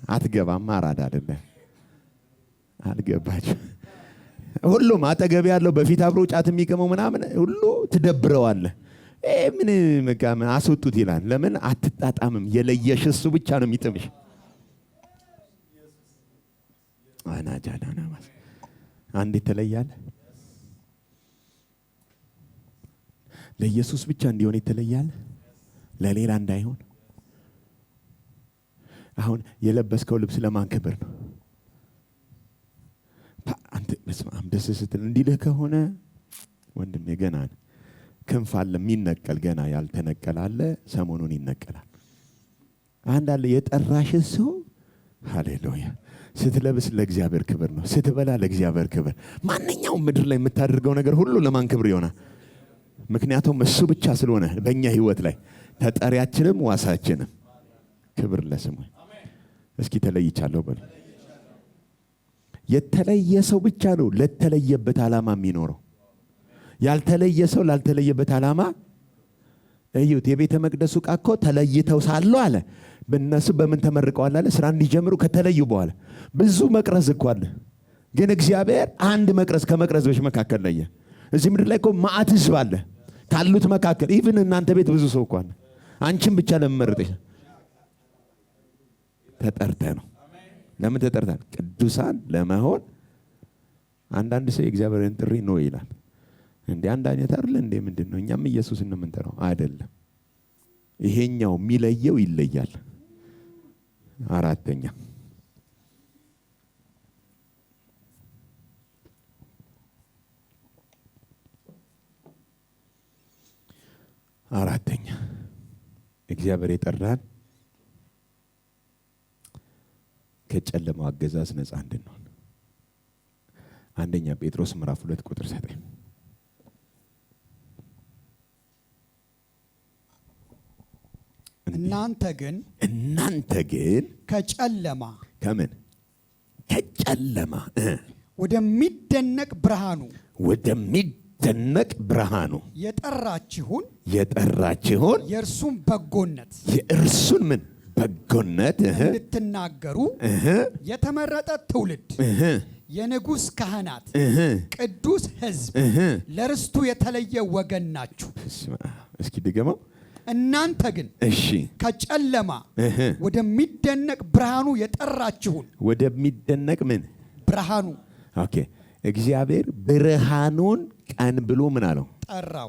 አትገባም። አራዳ አይደለ አልገባችሁ። ሁሉም አጠገብ ያለው በፊት አብሮ ጫት የሚቀመው ምናምን ሁሉ ትደብረዋለህ። ምን መጋም አስወጡት ይላል። ለምን አትጣጣምም? የለየሽ እሱ ብቻ ነው የሚጥምሽ። አናጃዳና ማስ አንዴ ተለያለ። ለኢየሱስ ብቻ እንዲሆን የተለያለ፣ ለሌላ እንዳይሆን። አሁን የለበስከው ልብስ ለማን ክብር ነው? አንተ በስማም ደስ ስትል እንዲልህ ከሆነ ወንድሜ ገና ክንፍ አለ የሚነቀል፣ ገና ያልተነቀለ አለ፣ ሰሞኑን ይነቀላል። አንድ አለ የጠራሽ ሰው ሃሌሉያ። ስትለብስ ለእግዚአብሔር ክብር ነው፣ ስትበላ ለእግዚአብሔር ክብር። ማንኛውም ምድር ላይ የምታደርገው ነገር ሁሉ ለማን ክብር ይሆናል? ምክንያቱም እሱ ብቻ ስለሆነ በእኛ ህይወት ላይ ተጠሪያችንም ዋሳችንም። ክብር ለስሙ። እስኪ ተለይቻለሁ በሉ። የተለየ ሰው ብቻ ነው ለተለየበት ዓላማ የሚኖረው። ያልተለየ ሰው ላልተለየበት ዓላማ እዩት። የቤተ መቅደሱ ዕቃ እኮ ተለይተው ሳሉ አለ በእነሱ በምን ተመርቀዋል አለ? ስራ እንዲጀምሩ ከተለዩ በኋላ ብዙ መቅረዝ እኮ አለ። ግን እግዚአብሔር አንድ መቅረዝ ከመቅረዞች መካከል ለየ። እዚህ ምድር ላይ እኮ ማዕት ህዝብ አለ። ካሉት መካከል ኢቭን እናንተ ቤት ብዙ ሰው እኮ አለ። አንቺን ብቻ ለመመረጥሽ ተጠርተህ ነው። ለምን ተጠርተሃል? ቅዱሳን ለመሆን። አንዳንድ ሰው የእግዚአብሔርን ጥሪ ነው ይላል። እንዴ አንድ አይነት አይደል እንዴ? ምንድነው? እኛም ኢየሱስን ነው የምንጠራው አይደለም። ይሄኛው የሚለየው ይለያል። አራተኛ እግዚአብሔር የጠራን ከጨለማው አገዛዝ ነፃ እንድንሆን። አንደኛ ጴጥሮስ ምዕራፍ 2 ቁጥር 9 እናንተ ግን ከጨለማ ከምን ከጨለማ ወደሚደነቅ ብርሃኑ የጠራችሁን የእርሱን በጎነት እንድትናገሩ የተመረጠ ትውልድ፣ የንጉሥ ካህናት፣ ቅዱስ ሕዝብ፣ ለርስቱ የተለየ ወገን ናችሁ። እስኪ ድገመው። እናንተ ግን ከጨለማ ወደሚደነቅ ብርሃኑ የጠራችሁን። ወደሚደነቅ ብርሃኑ። ኦኬ። እግዚአብሔር ብርሃኑን ቀን ብሎ ምን አለው? ጠራው።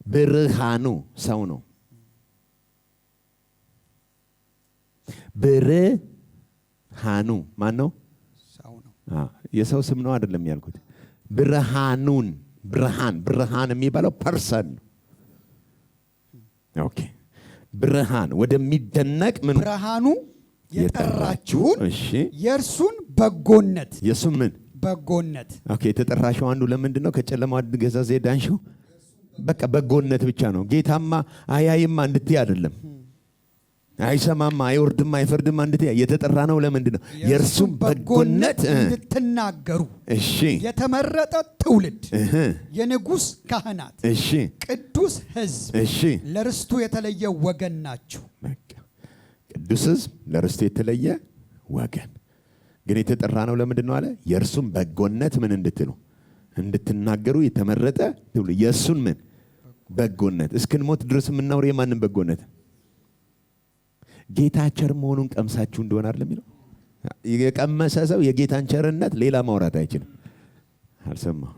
ብርሃኑ ሰው ነው። ብርሃኑ ማን ነው? ሰው ነው። የሰው ስም ነው አይደለም ያልኩት። ብርሃን የሚባለው ፐርሰን ነው። ኦኬ። ብርሃን ወደሚደነቅ ብርሃኑ የጠራችሁን የእርሱን በጎነት። የሱን በጎነት። ኦኬ። የተጠራሽው አንዱ ለምንድን ነው? ከጨለማው አገዛዝ ዳንሽው። በቃ በጎነት ብቻ ነው። ጌታማ አያይማ እንድትይ አይደለም። አይሰማማ፣ አይወርድማ፣ አይፈርድማ እንድትይ የተጠራ ነው። ለምንድን ነው? የእርሱን በጎነት እንድትናገሩ። የተመረጠ ትውልድ፣ የንጉሥ ካህናት፣ ቅዱስ ሕዝብ፣ ለርስቱ የተለየ ወገን ናችሁ። ቅዱስ ሕዝብ፣ ለርስቱ የተለየ ወገን። ግን የተጠራ ነው ለምንድን ነው አለ? የእርሱን በጎነት ምን እንድትሉ እንድትናገሩ የተመረጠ ትውልድ። የእሱን በጎነት እስክንሞት ድረስ የምናወር የማንን በጎነት? ጌታ ቸር መሆኑን ቀምሳችሁ እንደሆነ አይደለም የሚለው። የቀመሰ ሰው የጌታን ቸርነት ሌላ ማውራት አይችልም። አልሰማሁ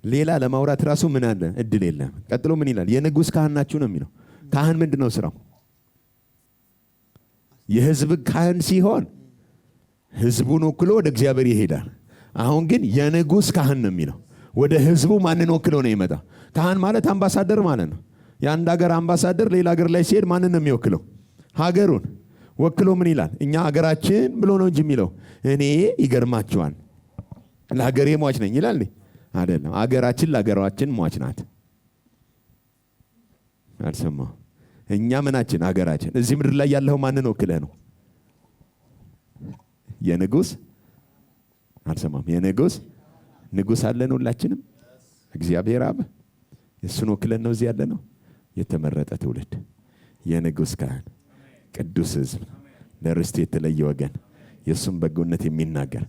ሌላ ለማውራት ራሱ ምን አለ እድል የለም። ቀጥሎ ምን ይላል? የንጉሥ ካህን ናችሁ ነው የሚለው። ካህን ምንድነው ስራው? የህዝብ ካህን ሲሆን ህዝቡን ወክሎ ወደ እግዚአብሔር ይሄዳል። አሁን ግን የንጉሥ ካህን ነው የሚለው። ወደ ህዝቡ ማንን ወክሎ ነው የመጣ? ካህን ማለት አምባሳደር ማለት ነው። የአንድ ሀገር አምባሳደር ሌላ ሀገር ላይ ሲሄድ ማንን ነው የሚወክለው? ሀገሩን ወክሎ ምን ይላል? እኛ ሀገራችን ብሎ ነው እንጂ የሚለው። እኔ ይገርማችኋል ለሀገሬ ሟች ነኝ ይላል አይደለም። ሀገራችን ለሀገራችን ሟች ናት። አልሰማሁ እኛ ምናችን ሀገራችን። እዚህ ምድር ላይ ያለው ማንን ወክለህ ነው? የንጉሥ አልሰማም። የንጉሥ ንጉሥ አለን ሁላችንም። እግዚአብሔር አብ የሱን ወክለን ነው እዚህ ያለ ነው። የተመረጠ ትውልድ፣ የንጉሥ ካህን፣ ቅዱስ ህዝብ፣ ለርስት የተለየ ወገን፣ የሱን በጎነት የሚናገር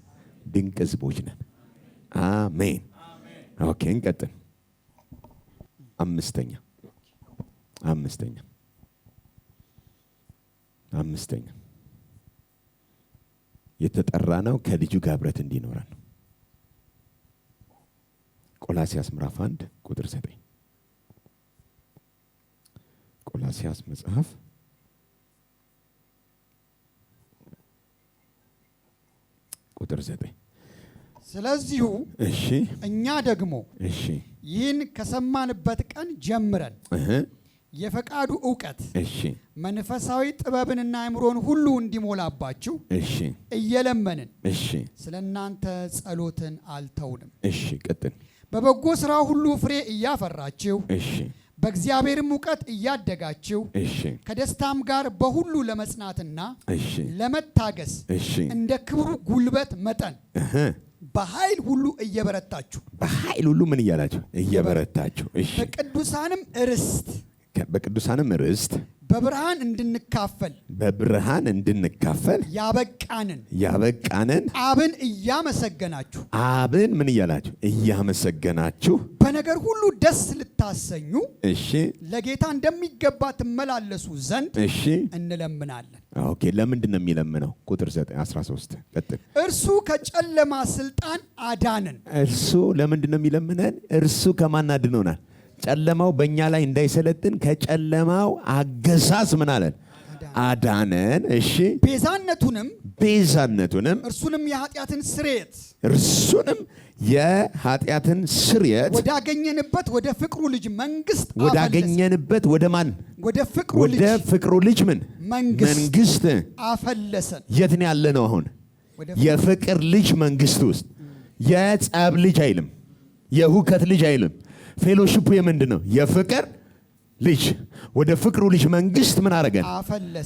ድንቅ ህዝቦች ነን። አሜን። ኦኬ እንቀጥል። አምስተኛ የተጠራ ነው ከልጁ ጋር ህብረት እንዲኖረን። ቆላስይስ ምዕራፍ 1 ቁጥር 9። ቆላስይስ መጽሐፍ ቁጥር 9። ስለዚሁ እኛ ደግሞ ይህን ከሰማንበት ቀን ጀምረን የፈቃዱ ዕውቀት መንፈሳዊ ጥበብንና አእምሮን ሁሉ እንዲሞላባችሁ እየለመንን ስለ እናንተ ጸሎትን አልተውንም። ቀጥል። በበጎ ሥራ ሁሉ ፍሬ እያፈራችሁ በእግዚአብሔርም ዕውቀት እያደጋችሁ ከደስታም ጋር በሁሉ ለመጽናትና ለመታገስ እንደ ክብሩ ጉልበት መጠን በኃይል ሁሉ እየበረታችሁ ምን እያላችሁ እየበረታችሁ በቅዱሳንም ርስት በብርሃን እንድንካፈል ያበቃንን አብን ምን እያላችሁ እያመሰገናችሁ በነገር ሁሉ ደስ ልታሰኙ ለጌታ እንደሚገባ ትመላለሱ ዘንድ እንለምናለን። ኦኬ ለምንድን ነው የሚለምነው? ቁጥር 13 ቀጥል። እርሱ ከጨለማ ስልጣን አዳነን። እርሱ ለምንድን ነው የሚለምነን? እርሱ ከማን አድኖናል? ጨለማው በእኛ ላይ እንዳይሰለጥን ከጨለማው አገዛዝ ምን አለን? አዳነን። ቤዛነቱንም እርሱንም የኃጢአትን ስርየት ወዳገኘንበት ወደ ፍቅሩ ልጅ መንግስት ወደ ማን? ወደ ፍቅሩ ልጅ መንግስት አፈለሰን። የት ነው ያለ ነው አሁን? የፍቅር ልጅ መንግስት ውስጥ። የጸብ ልጅ አይልም፣ የሁከት ልጅ አይልም። ፌሎሺፑ የምንድን ነው? የፍቅር ልጅ። ወደ ፍቅሩ ልጅ መንግስት ምን አረገን?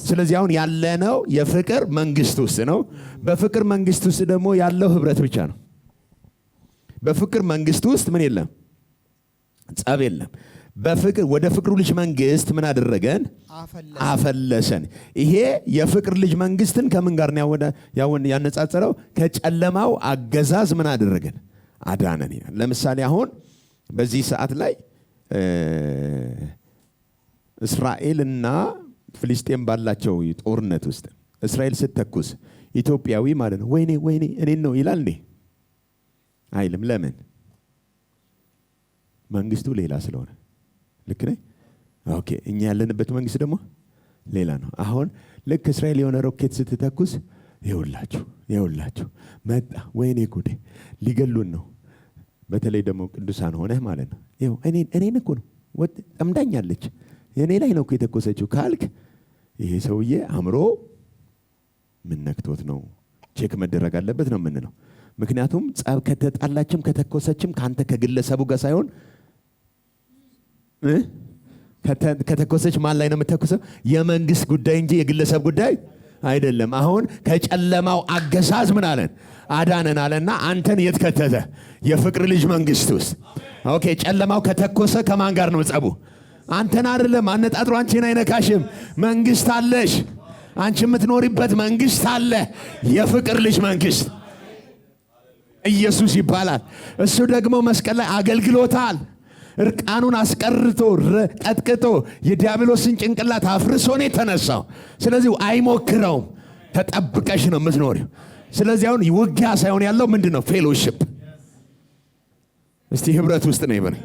ስለዚህ አሁን ያለነው የፍቅር መንግስት ውስጥ ነው። በፍቅር መንግስት ውስጥ ደግሞ ያለው ህብረት ብቻ ነው። በፍቅር መንግስት ውስጥ ምን የለም? ጸብ የለም። ወደ ፍቅሩ ልጅ መንግስት ምን አደረገን? አፈለሰን። ይሄ የፍቅር ልጅ መንግስትን ከምን ጋር ነው ያነጻጸረው? ከጨለማው አገዛዝ ምን አደረገን? አዳነን። ለምሳሌ አሁን በዚህ ሰዓት ላይ እስራኤልና ፍልስጤም ባላቸው ጦርነት ውስጥ እስራኤል ስትተኩስ ኢትዮጵያዊ ማለት ነው ወይኔ እኔን ነው ይላል እንዴ? አይልም። ለምን? መንግስቱ ሌላ ስለሆነ። ልክ ነኝ? ኦኬ። እኛ ያለንበት መንግስት ደግሞ ሌላ ነው። አሁን ልክ እስራኤል የሆነ ሮኬት ስትተኩስ ይኸውላችሁ መጣ፣ ወይኔ ጉዴ ሊገሉን ነው። በተለይ ደግሞ ቅዱሳን ሆነህ ማለት ነው። ይኸው እኔን እኮ ነው ጠምዳኛለች፣ የኔ ላይ ነው እኮ የተኮሰችው ካልክ ይሄ ሰውዬ አእምሮ ምን ነክቶት ነው? ቼክ መደረግ አለበት ነው የምንለው። ምክንያቱም ጸብ ከተጣላችም ከተኮሰችም ካንተ ከግለሰቡ ጋር ሳይሆን ከተኮሰች ማን ላይ ነው የምትተኮሰው? የመንግስት ጉዳይ እንጂ የግለሰብ ጉዳይ አይደለም። አሁን ከጨለማው አገዛዝ ምን አለን? አዳነን አለና አንተን የት ከተተ? የፍቅር ልጅ መንግስት ውስጥ። ኦኬ። ጨለማው ከተኮሰ ከማን ጋር ነው ጸቡ? አንተን አይደለም። አነጣጥሮ አንቺን አይነካሽም። መንግስት አለሽ። አንቺ የምትኖሪበት መንግስት አለ። የፍቅር ልጅ መንግስት ኢየሱስ ይባላል። እሱ ደግሞ መስቀል ላይ አገልግሎታል። እርቃኑን አስቀርቶ ቀጥቅጦ የዲያብሎስን ጭንቅላት አፍርሶ ነው የተነሳው። ስለዚህ አይሞክረውም። ተጠብቀሽ ነው የምትኖሪው። ስለዚህ አሁን ውጊያ ሳይሆን ያለው ምንድነው? ፌሎሺፕ። እስቲ ህብረት ውስጥ ነው ይበል።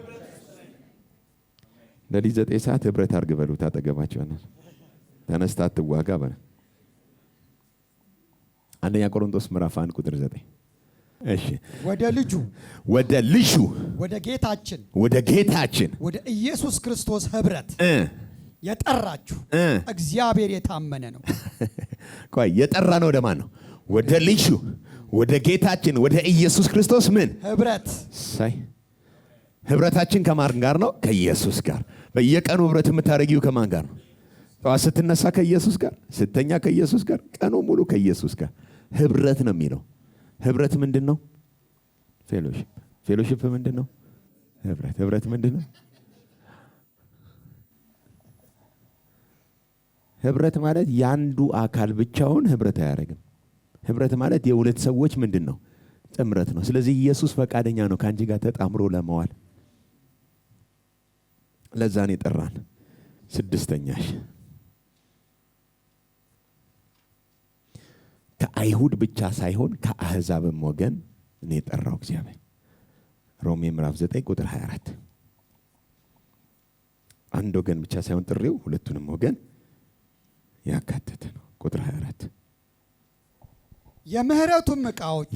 ለሊት 9 ሰዓት ህብረት አድርግ በሉት። አጠገባቸው ነው ተነስታ አትዋጋ በለ። አንደኛ ቆሮንቶስ ምዕራፍ 1 ቁጥር 9። እሺ ወደ ልጁ ወደ ጌታችን ወደ ኢየሱስ ክርስቶስ ህብረት የጠራችሁ እግዚአብሔር የታመነ ነው። ቆይ የጠራ ነው ወደ ማን ነው? ወደ ልጁ ወደ ጌታችን ወደ ኢየሱስ ክርስቶስ ምን ህብረት። ህብረታችን ከማን ጋር ነው? ከኢየሱስ ጋር። በየቀኑ ህብረት የምታደርጊው ከማን ጋር ነው? ጠዋት ስትነሳ ከኢየሱስ ጋር፣ ስተኛ ከኢየሱስ ጋር፣ ቀኑ ሙሉ ከኢየሱስ ጋር። ህብረት ነው የሚለው። ህብረት ምንድን ነው? ፌሎሺፕ። ፌሎሺፕ ምንድን ነው? ህብረት ምንድን ነው? ህብረት ማለት ያንዱ አካል ብቻውን ህብረት አያደርግም። ህብረት ማለት የሁለት ሰዎች ምንድን ነው? ጥምረት ነው። ስለዚህ ኢየሱስ ፈቃደኛ ነው ከአንቺ ጋር ተጣምሮ ለመዋል። ለዛን የጠራን። 6ኛሽ ከአይሁድ ብቻ ሳይሆን ከአህዛብም ወገን እኔ የጠራው እግዚአብሔር። ሮሜ ምዕራፍ 9 ቁጥር 24። አንድ ወገን ብቻ ሳይሆን ጥሪው ሁለቱንም ወገን ያካተተ ነው። ቁጥር 24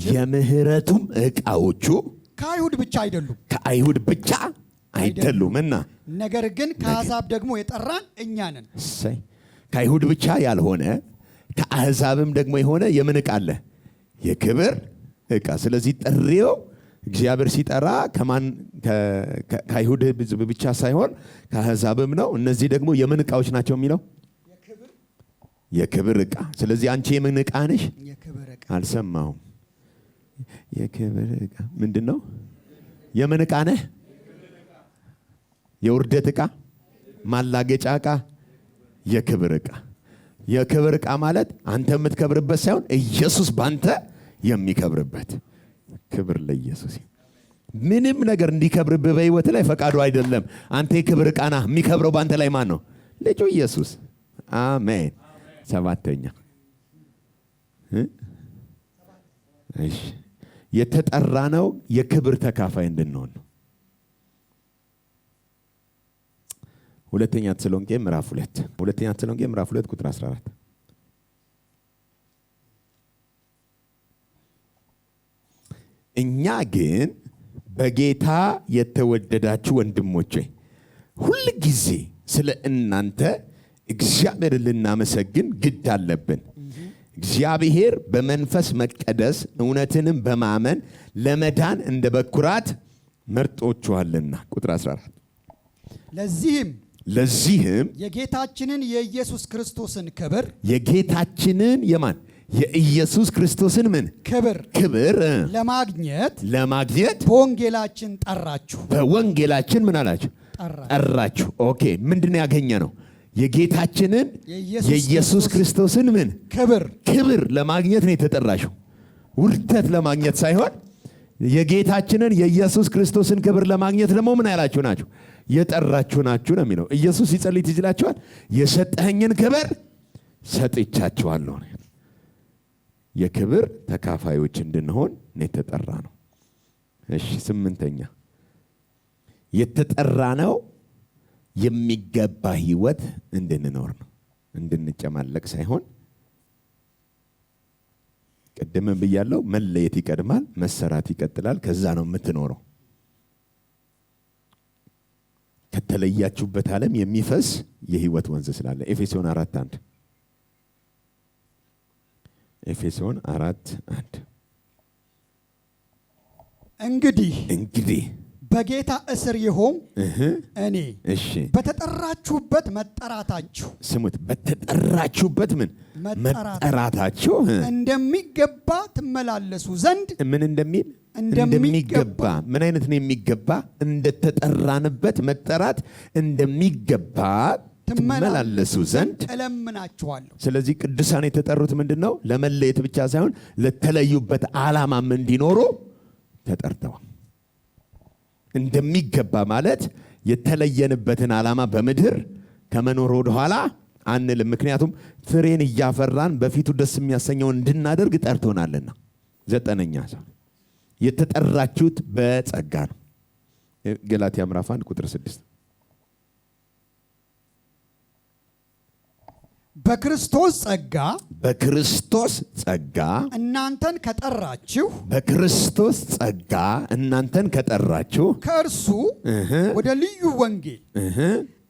የምህረቱም ዕቃዎቹ ከአይሁድ ብቻ አይደሉምና ነገር ግን ከአሕዛብ ደግሞ የጠራን እኛ ነን። ከአይሁድ ብቻ ያልሆነ ከአሕዛብም ደግሞ የሆነ የምን ዕቃ አለ? የክብር ዕቃ። ስለዚህ ጥሪው እግዚአብሔር ሲጠራ ከአይሁድ ብቻ ሳይሆን ከአሕዛብም ነው። እነዚህ ደግሞ የምን ዕቃዎች ናቸው የሚለው? የክብር ዕቃ። ስለዚህ አንቺ የምን ዕቃ ነሽ? አልሰማሁም። የክብር ዕቃ ምንድን ነው? የምን ዕቃ ነህ? የውርደት ዕቃ፣ ማላገጫ ዕቃ፣ የክብር ዕቃ። የክብር ዕቃ ማለት አንተ የምትከብርበት ሳይሆን ኢየሱስ ባንተ የሚከብርበት። ክብር ለኢየሱስ። ምንም ነገር እንዲከብርብህ በህይወት ላይ ፈቃዱ አይደለም። አንተ የክብር ዕቃ ነህ። የሚከብረው ባንተ ላይ ማን ነው? ልጁ ኢየሱስ። አሜን። 7ኛ እሺ የተጠራ ነው የክብር ተካፋይ እንድንሆን ነው። 2ኛ ተሰሎንቄ ምዕራፍ 2 ቁጥር 14 እኛ ግን በጌታ የተወደዳችሁ ወንድሞቼ ሁል ጊዜ ስለ እናንተ እግዚአብሔርን ልናመሰግን ግድ አለብን። እግዚአብሔር በመንፈስ መቀደስ እውነትንም በማመን ለመዳን እንደ በኩራት መርጦችኋልና። ቁጥር 14 ለዚህም የጌታችንን የኢየሱስ ክርስቶስን ክብር የኢየሱስ ክርስቶስን ምን ክብር ለማግኘት በወንጌላችን ጠራችሁ። በወንጌላችን ምን አላችሁ? ጠራችሁ። ኦኬ፣ ምንድነው ያገኘ ነው? የጌታችንን የኢየሱስ ክርስቶስን ምን ክብር ለማግኘት ነው የተጠራሽው። ውርደት ለማግኘት ሳይሆን የጌታችንን የኢየሱስ ክርስቶስን ክብር ለማግኘት ደግሞ ምን ያላችሁ ናችሁ? የጠራችሁ ናችሁ ነው የሚለው። ኢየሱስ ሲጸልይ ትችላችኋል። የሰጠኸኝን ክብር ሰጥቻችኋለሁ። የክብር ተካፋዮች እንድንሆን ነው የተጠራ ነው። እሺ 8ኛ የተጠራ ነው የሚገባ ህይወት እንድንኖር ነው። እንድንጨማለቅ ሳይሆን ቀደም ብያለሁ። መለየት ይቀድማል፣ መሰራት ይቀጥላል። ከዛ ነው የምትኖረው። ከተለያችሁበት ዓለም የሚፈስ የህይወት ወንዝ ስላለ ኤፌሶን 4:1 እንግዲህ በጌታ እስር የሆን እኔ በተጠራችሁበት መጠራታችሁ ስሙት። በተጠራችሁበት ምን መጠራታችሁ እንደሚገባ ትመላለሱ ዘንድ ምን እንደሚገባ ምን አይነት ነው የሚገባ? እንደተጠራንበት መጠራት እንደሚገባ ትመላለሱ ዘንድ እለምናችኋለሁ። ስለዚህ ቅዱሳን የተጠሩት ምንድነው? ለመለየት ብቻ ሳይሆን ለተለዩበት ዓላማም እንዲኖሩ ተጠርተዋል። እንደሚገባ ማለት የተለየንበትን ዓላማ በምድር ከመኖር ወደ ኋላ አንልም። ምክንያቱም ፍሬን እያፈራን በፊቱ ደስ የሚያሰኘውን እንድናደርግ ጠርቶናልና። 9ኛ የተጠራችሁት በጸጋ ነው። ገላትያ ምዕራፍ 1 ቁጥር 6 በክርስቶስ ጸጋ እናንተን ከጠራችሁ ከእርሱ ወደ ልዩ ወንጌል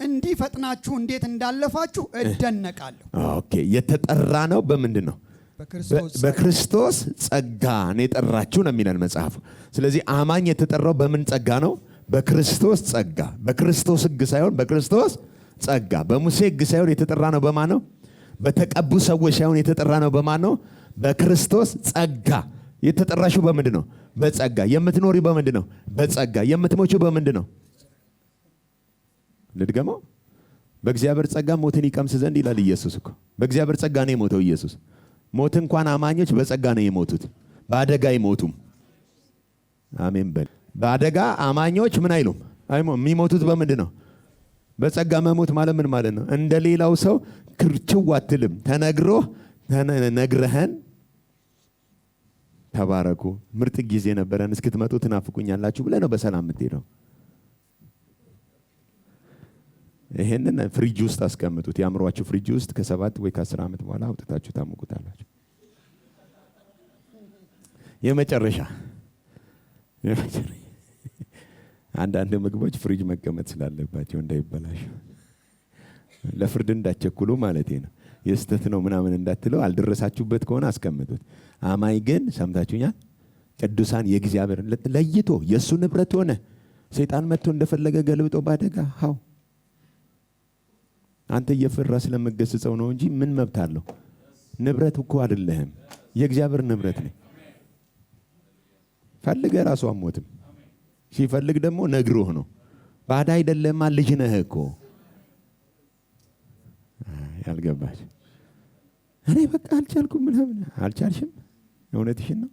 እንዲፈጥናችሁ እንዴት እንዳለፋችሁ እደነቃለሁ። ኦኬ የተጠራ ነው በምንድን ነው? በክርስቶስ ጸጋ ነው የጠራችሁ ነው የሚለን መጽሐፉ። ስለዚህ አማኝ የተጠራው በምን ጸጋ ነው? በክርስቶስ ጸጋ። በክርስቶስ ሕግ ሳይሆን በክርስቶስ ጸጋ። በሙሴ ሕግ ሳይሆን የተጠራ ነው በማን ነው? በተቀቡ ሰዎች ሳይሆን የተጠራ ነው በማን ነው? በክርስቶስ ጸጋ። የተጠራሽው በምንድን ነው? በጸጋ። የምትኖሪው በምንድን ነው? በጸጋ። የምትሞቺው በምንድን ነው? ልድገመው። በእግዚአብሔር ጸጋ ሞትን ይቀምስ ዘንድ ይላል ኢየሱስ እኮ። በእግዚአብሔር ጸጋ ነው የሞተው ኢየሱስ። ሞት እንኳን አማኞች በጸጋ ነው የሞቱት፣ በአደጋ አይሞቱም። አሜን በል። በአደጋ አማኞች ምን አይሉም? የሚሞቱት በምንድን ነው? በጸጋ መሞት ማለት ምን ማለት ነው? እንደ ሌላው ሰው ክርችው አትልም። ነግረህን ተባረኩ ምርጥ ጊዜ ነበረን እስክትመጡ ትናፍቁኛላችሁ ብለህ ነው በሰላም የምትሄደው። ይሄንን ፍሪጅ ውስጥ አስቀምጡት። ያምሯችሁ ፍሪጅ ውስጥ ከ7 ወይ ከ10 ዓመት በኋላ አውጥታችሁ ታሙቁታላችሁ። የመጨረሻ አንዳንድ ምግቦች ፍሪጅ መቀመጥ ስላለባቸው እንዳይበላሹ ለፍርድ እንዳትቸኩሉ ማለት ነው። የስተት ነው ምናምን እንዳትለው። አልደረሳችሁበት ከሆነ አስቀምጡት። አማኝ ግን ሰምታችሁኛል፣ ቅዱሳን የእግዚአብሔር ለይቶ የሱ ንብረት ሆነ ሰይጣን መጥቶ እንደፈለገ ገልብጦ ባደጋ ሃው አንተ እየፈራ ስለምገስጸው ነው እንጂ ምን መብት አለው? ንብረት እኮ አይደለህም፣ የእግዚአብሔር ንብረት ነው። ፈልገ ራሱ አሞትም ሲፈልግ ደግሞ ነግሮህ ነው። ባዳ አይደለም ልጅ ነህ እኮ። ያልገባሽ እኔ በቃ አልቻልኩም ምናምን አልቻልሽም። እውነትሽን ነው።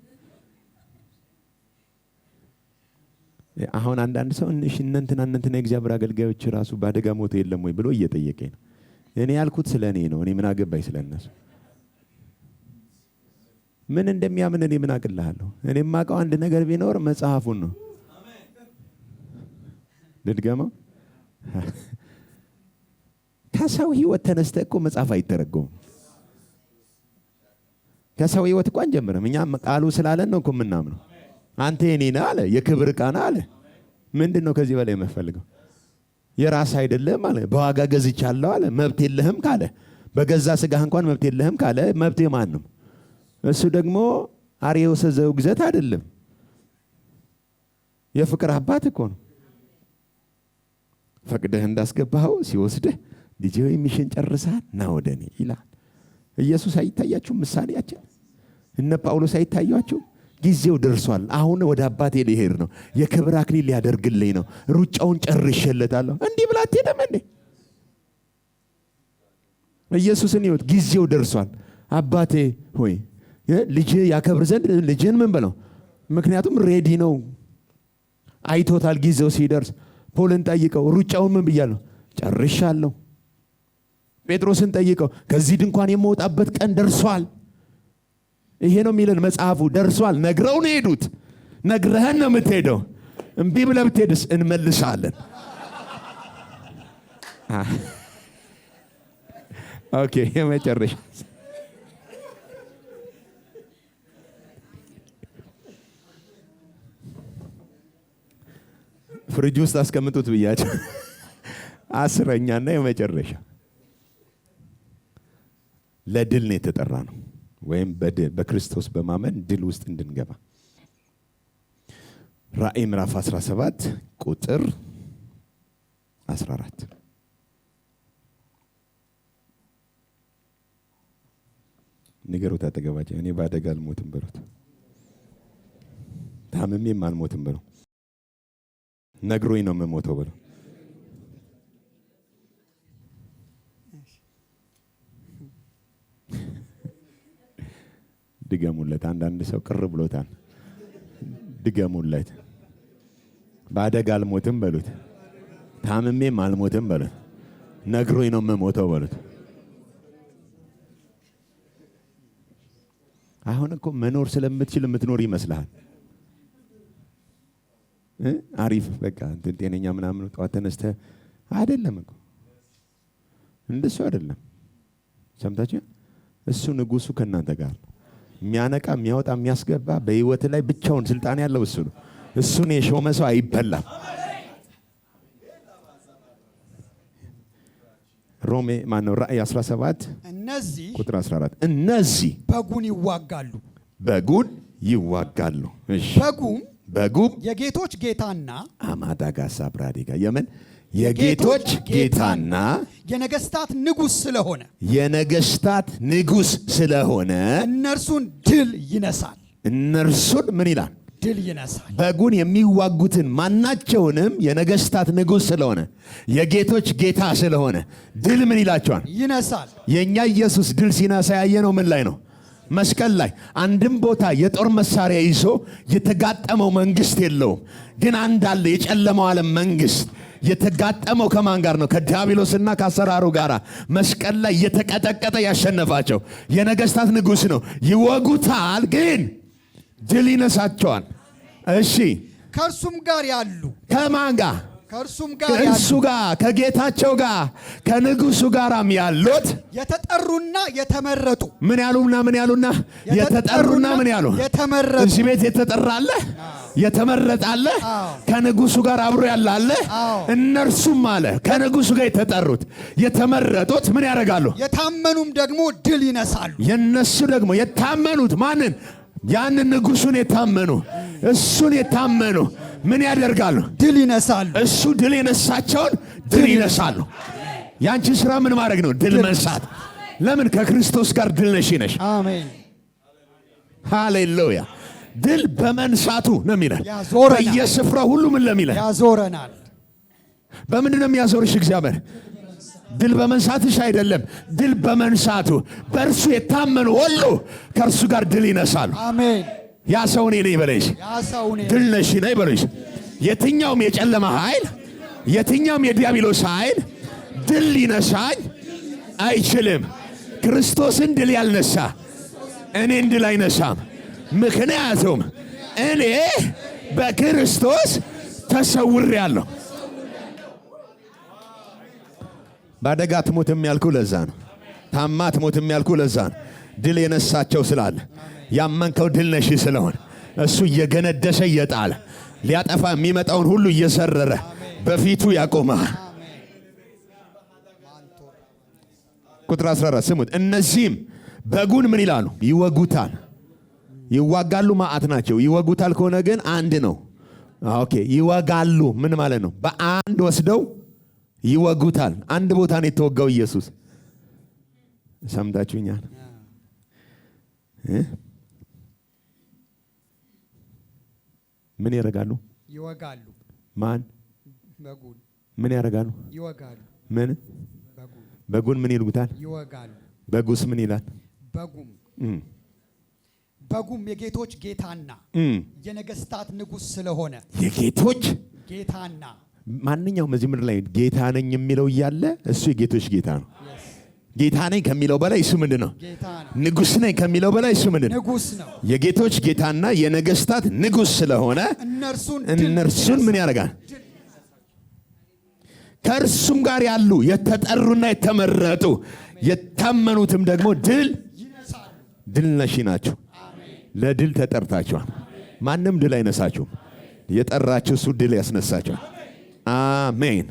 አሁን አንዳንድ ሰው እነንትና የእግዚአብሔር አገልጋዮች ራሱ ባደጋ ሞተ የለም ወይ ብሎ እየጠየቀኝ ነው። እኔ ያልኩት ስለ እኔ ነው። እኔ ምን አገባኝ ስለነሱ? ምን እንደሚያምን እኔ ምን አቅልሃለሁ? እኔ የማውቀው አንድ ነገር ቢኖር መጽሐፉን ነው። ልድገመው። ከሰው ህይወት ተነስተ እኮ መጽሐፍ አይተረጎም። ከሰው ህይወት እኮ አንጀምርም። እኛ ቃሉ ስላለን ነው እኮ የምናምነው። አንተ የኔ ነህ አለ፣ የክብር ዕቃ ነህ አለ። ምንድን ነው ከዚህ በላይ የምፈልገው? የራስ አይደለም አለ፣ በዋጋ ገዝቻለሁ አለ። መብት የለህም ካለ፣ በገዛ ስጋህ እንኳን መብት የለህም ካለ፣ መብት የማን ነው? እሱ ደግሞ አርዮስ ዘውግዘት አይደለም፣ የፍቅር አባት እኮ ነው። ፈቅደህ እንዳስገባኸው ሲወስደህ ልጄ ሆይ ሚሽን ጨርሰሃል ና ወደ እኔ ይላል። ኢየሱስ አይታያችሁም? ምሳሌያችን እነ ጳውሎስ አይታያችሁም? ጊዜው ደርሷል፣ አሁን ወደ አባቴ ሊሄድ ነው፣ የክብር አክሊል ሊያደርግልኝ ነው፣ ሩጫውን ጨርሼለታለሁ። እንዲህ ብላ አትሄድም እንዴ? ኢየሱስን ይወት ጊዜው ደርሷል። አባቴ ሆይ ልጅ ያከብር ዘንድ ልጅን ምን በለው። ምክንያቱም ሬዲ ነው፣ አይቶታል። ጊዜው ሲደርስ ፖልን ጠይቀው ሩጫውን ምን ብያለሁ? ጨርሻለሁ። ጴጥሮስን ጠይቀው ከዚህ ድንኳን የመውጣበት ቀን ደርሷል። ይሄ ነው የሚለን መጽሐፉ። ደርሷል። ነግረው ነው ሄዱት። ነግረህን ነው የምትሄደው። እምቢ ብለህ ብትሄድስ እንመልሳለን። ኦኬ የመጨረሻ ፍሪጅ ውስጥ አስቀምጡት ብያቸው። 10ኛና የመጨረሻ ለድል ነው የተጠራ ነው፣ ወይም በክርስቶስ በማመን ድል ውስጥ እንድንገባ። ራእይ ምዕራፍ 17 ቁጥር 14 ንገሩት አጠገባቸው፣ እኔ በአደጋ አልሞትም በሉት፣ ታምሜም አልሞትም በሉ፣ ነግሮኝ ነው የምሞተው በሉ። ድገሙለት። አንዳንድ ሰው ቅር ብሎታል። ድገሙለት። በአደጋ አልሞትም በሉት፣ ታምሜም አልሞትም በሉት። ነግሮኝ ነው የምሞተው በሉት። አሁን እኮ መኖር ስለምትችል የምትኖር ይመስልሃል? አሪፍ በቃ ጤነኛ ምናምን ጠዋት ተነስተህ አይደለም እኮ እንደሱ አይደለም። ሰምታችሁ? እሱ ንጉሱ ከእናንተ ጋር የሚያነቃ የሚያወጣ የሚያስገባ በህይወት ላይ ብቻውን ስልጣን ያለው እሱ ነው። እሱን የሾመ ሰው አይበላም። ሮሜ ማነው ራእይ 17 እነዚህ ቁጥር 14 እነዚህ በጉን ይዋጋሉ። እሺ በጉም የጌቶች ጌታና አማዳጋሳ ብራዲጋ የምን የጌቶች ጌታና የነገስታት ንጉስ ስለሆነ እነርሱን ድል ይነሳል። እነርሱን ምን ይላል? ድል ይነሳል። በጉን የሚዋጉትን ማናቸውንም የነገስታት ንጉስ ስለሆነ የጌቶች ጌታ ስለሆነ ድል ምን ይላቸዋል? ይነሳል። የኛ ኢየሱስ ድል ሲነሳ ያየነው ምን ላይ ነው? መስቀል ላይ። አንድም ቦታ የጦር መሳሪያ ይዞ የተጋጠመው መንግስት የለውም። ግን አንድ አለ፣ የጨለማው ዓለም መንግስት። የተጋጠመው ከማን ጋር ነው? ከዲያብሎስና ከአሰራሩ ጋር። መስቀል ላይ የተቀጠቀጠ ያሸነፋቸው የነገስታት ንጉስ ነው። ይወጉታል፣ ግን ድል ይነሳቸዋል። እሺ ከእርሱም ጋር ያሉ ከማን ጋር? ከእርሱ ጋር ከጌታቸው ጋር ከንጉሱ ጋራም ያሉት የተጠሩና የተመረጡ ምን ያሉና የተጠሩና ምን ያሉ የተመረጡ። እዚህ ቤት የተጠራለ የተመረጣለ ከንጉሱ ጋር አብሮ ያላለ እነርሱም አለ ከንጉሱ ጋር የተጠሩት የተመረጡት ምን ያደርጋሉ? የታመኑም ደግሞ ድል ይነሳሉ። የነሱ ደግሞ የታመኑት ማንን? ያንን ንጉሱን የታመኑ እሱን የታመኑ ምን ያደርጋሉ? ድል ይነሳሉ። እሱ ድል የነሳቸውን ድል ይነሳሉ። ያንቺ ስራ ምን ማድረግ ነው? ድል መንሳት። ለምን? ከክርስቶስ ጋር ድል ነሽ። አሜን ሃሌሉያ። ድል በመንሳቱ ነው የሚለው። በየስፍራው ሁሉ ምን ለሚለው ያዞረናል። በምንድን ነው የሚያዞርሽ እግዚአብሔር? ድል በመንሳትሽ አይደለም፣ ድል በመንሳቱ። በእርሱ የታመኑ ሁሉ ከእርሱ ጋር ድል ይነሳሉ። አሜን። ያ ሰው እኔ ነኝ በለሽ። ድል ነሽ ነኝ በለሽ። የትኛውም የጨለማ ኃይል፣ የትኛውም የዲያብሎስ ኃይል ድል ሊነሳኝ አይችልም። ክርስቶስን ድል ያልነሳ እኔን ድል አይነሳም። ምክንያቱም እኔ በክርስቶስ ተሰውሬአለሁ። በአደጋ ትሞትም ያልኩ ለዛ ነው። ታማ ትሞትም ያልኩ ለዛ ነው። ድል የነሳቸው ስላለ ያመንከው ድል ነሽ ስለሆነ እሱ እየገነደሰ እየጣለ ሊያጠፋ የሚመጣውን ሁሉ እየሰረረ በፊቱ ያቆማል። ቁጥር 14 ስሙት። እነዚህም በጉን ምን ይላሉ? ይወጉታል። ይዋጋሉ ማዕት ናቸው። ይወጉታል ከሆነ ግን አንድ ነው። ኦኬ ይወጋሉ ምን ማለት ነው? በአንድ ወስደው ይወጉታል። አንድ ቦታ ነው የተወጋው ኢየሱስ። ሰምታችሁኛል? ምን ያደርጋሉ? ይወጋሉ። ማን? በጉን። ምን ያደርጋሉ? ይወጋሉ። ምን? በጉን ምን ይሉታል? ይወጋሉ። በጉስ ምን ይላል? በጉም የጌቶች ጌታና የነገስታት ንጉስ ስለሆነ የጌቶች ጌታና ማንኛውም እዚህ ምድር ላይ ጌታ ነኝ የሚለው እያለ እሱ የጌቶች ጌታ ነው። ጌታ ነኝ ከሚለው በላይ እሱ ምንድን ነው? ንጉስ ነኝ ከሚለው በላይ እሱ ምንድን ነው? ንጉስ ነው። የጌቶች ጌታና የነገስታት ንጉስ ስለሆነ እነርሱን ምን ያደርጋል? ከእርሱም ጋር ያሉ የተጠሩና የተመረጡ የታመኑትም ደግሞ ድል ነሺ ናቸው። ለድል ተጠርታችኋል። ማንም ድል አይነሳችሁም። የጠራችሁ እሱ ድል ያስነሳችኋል። አሜን።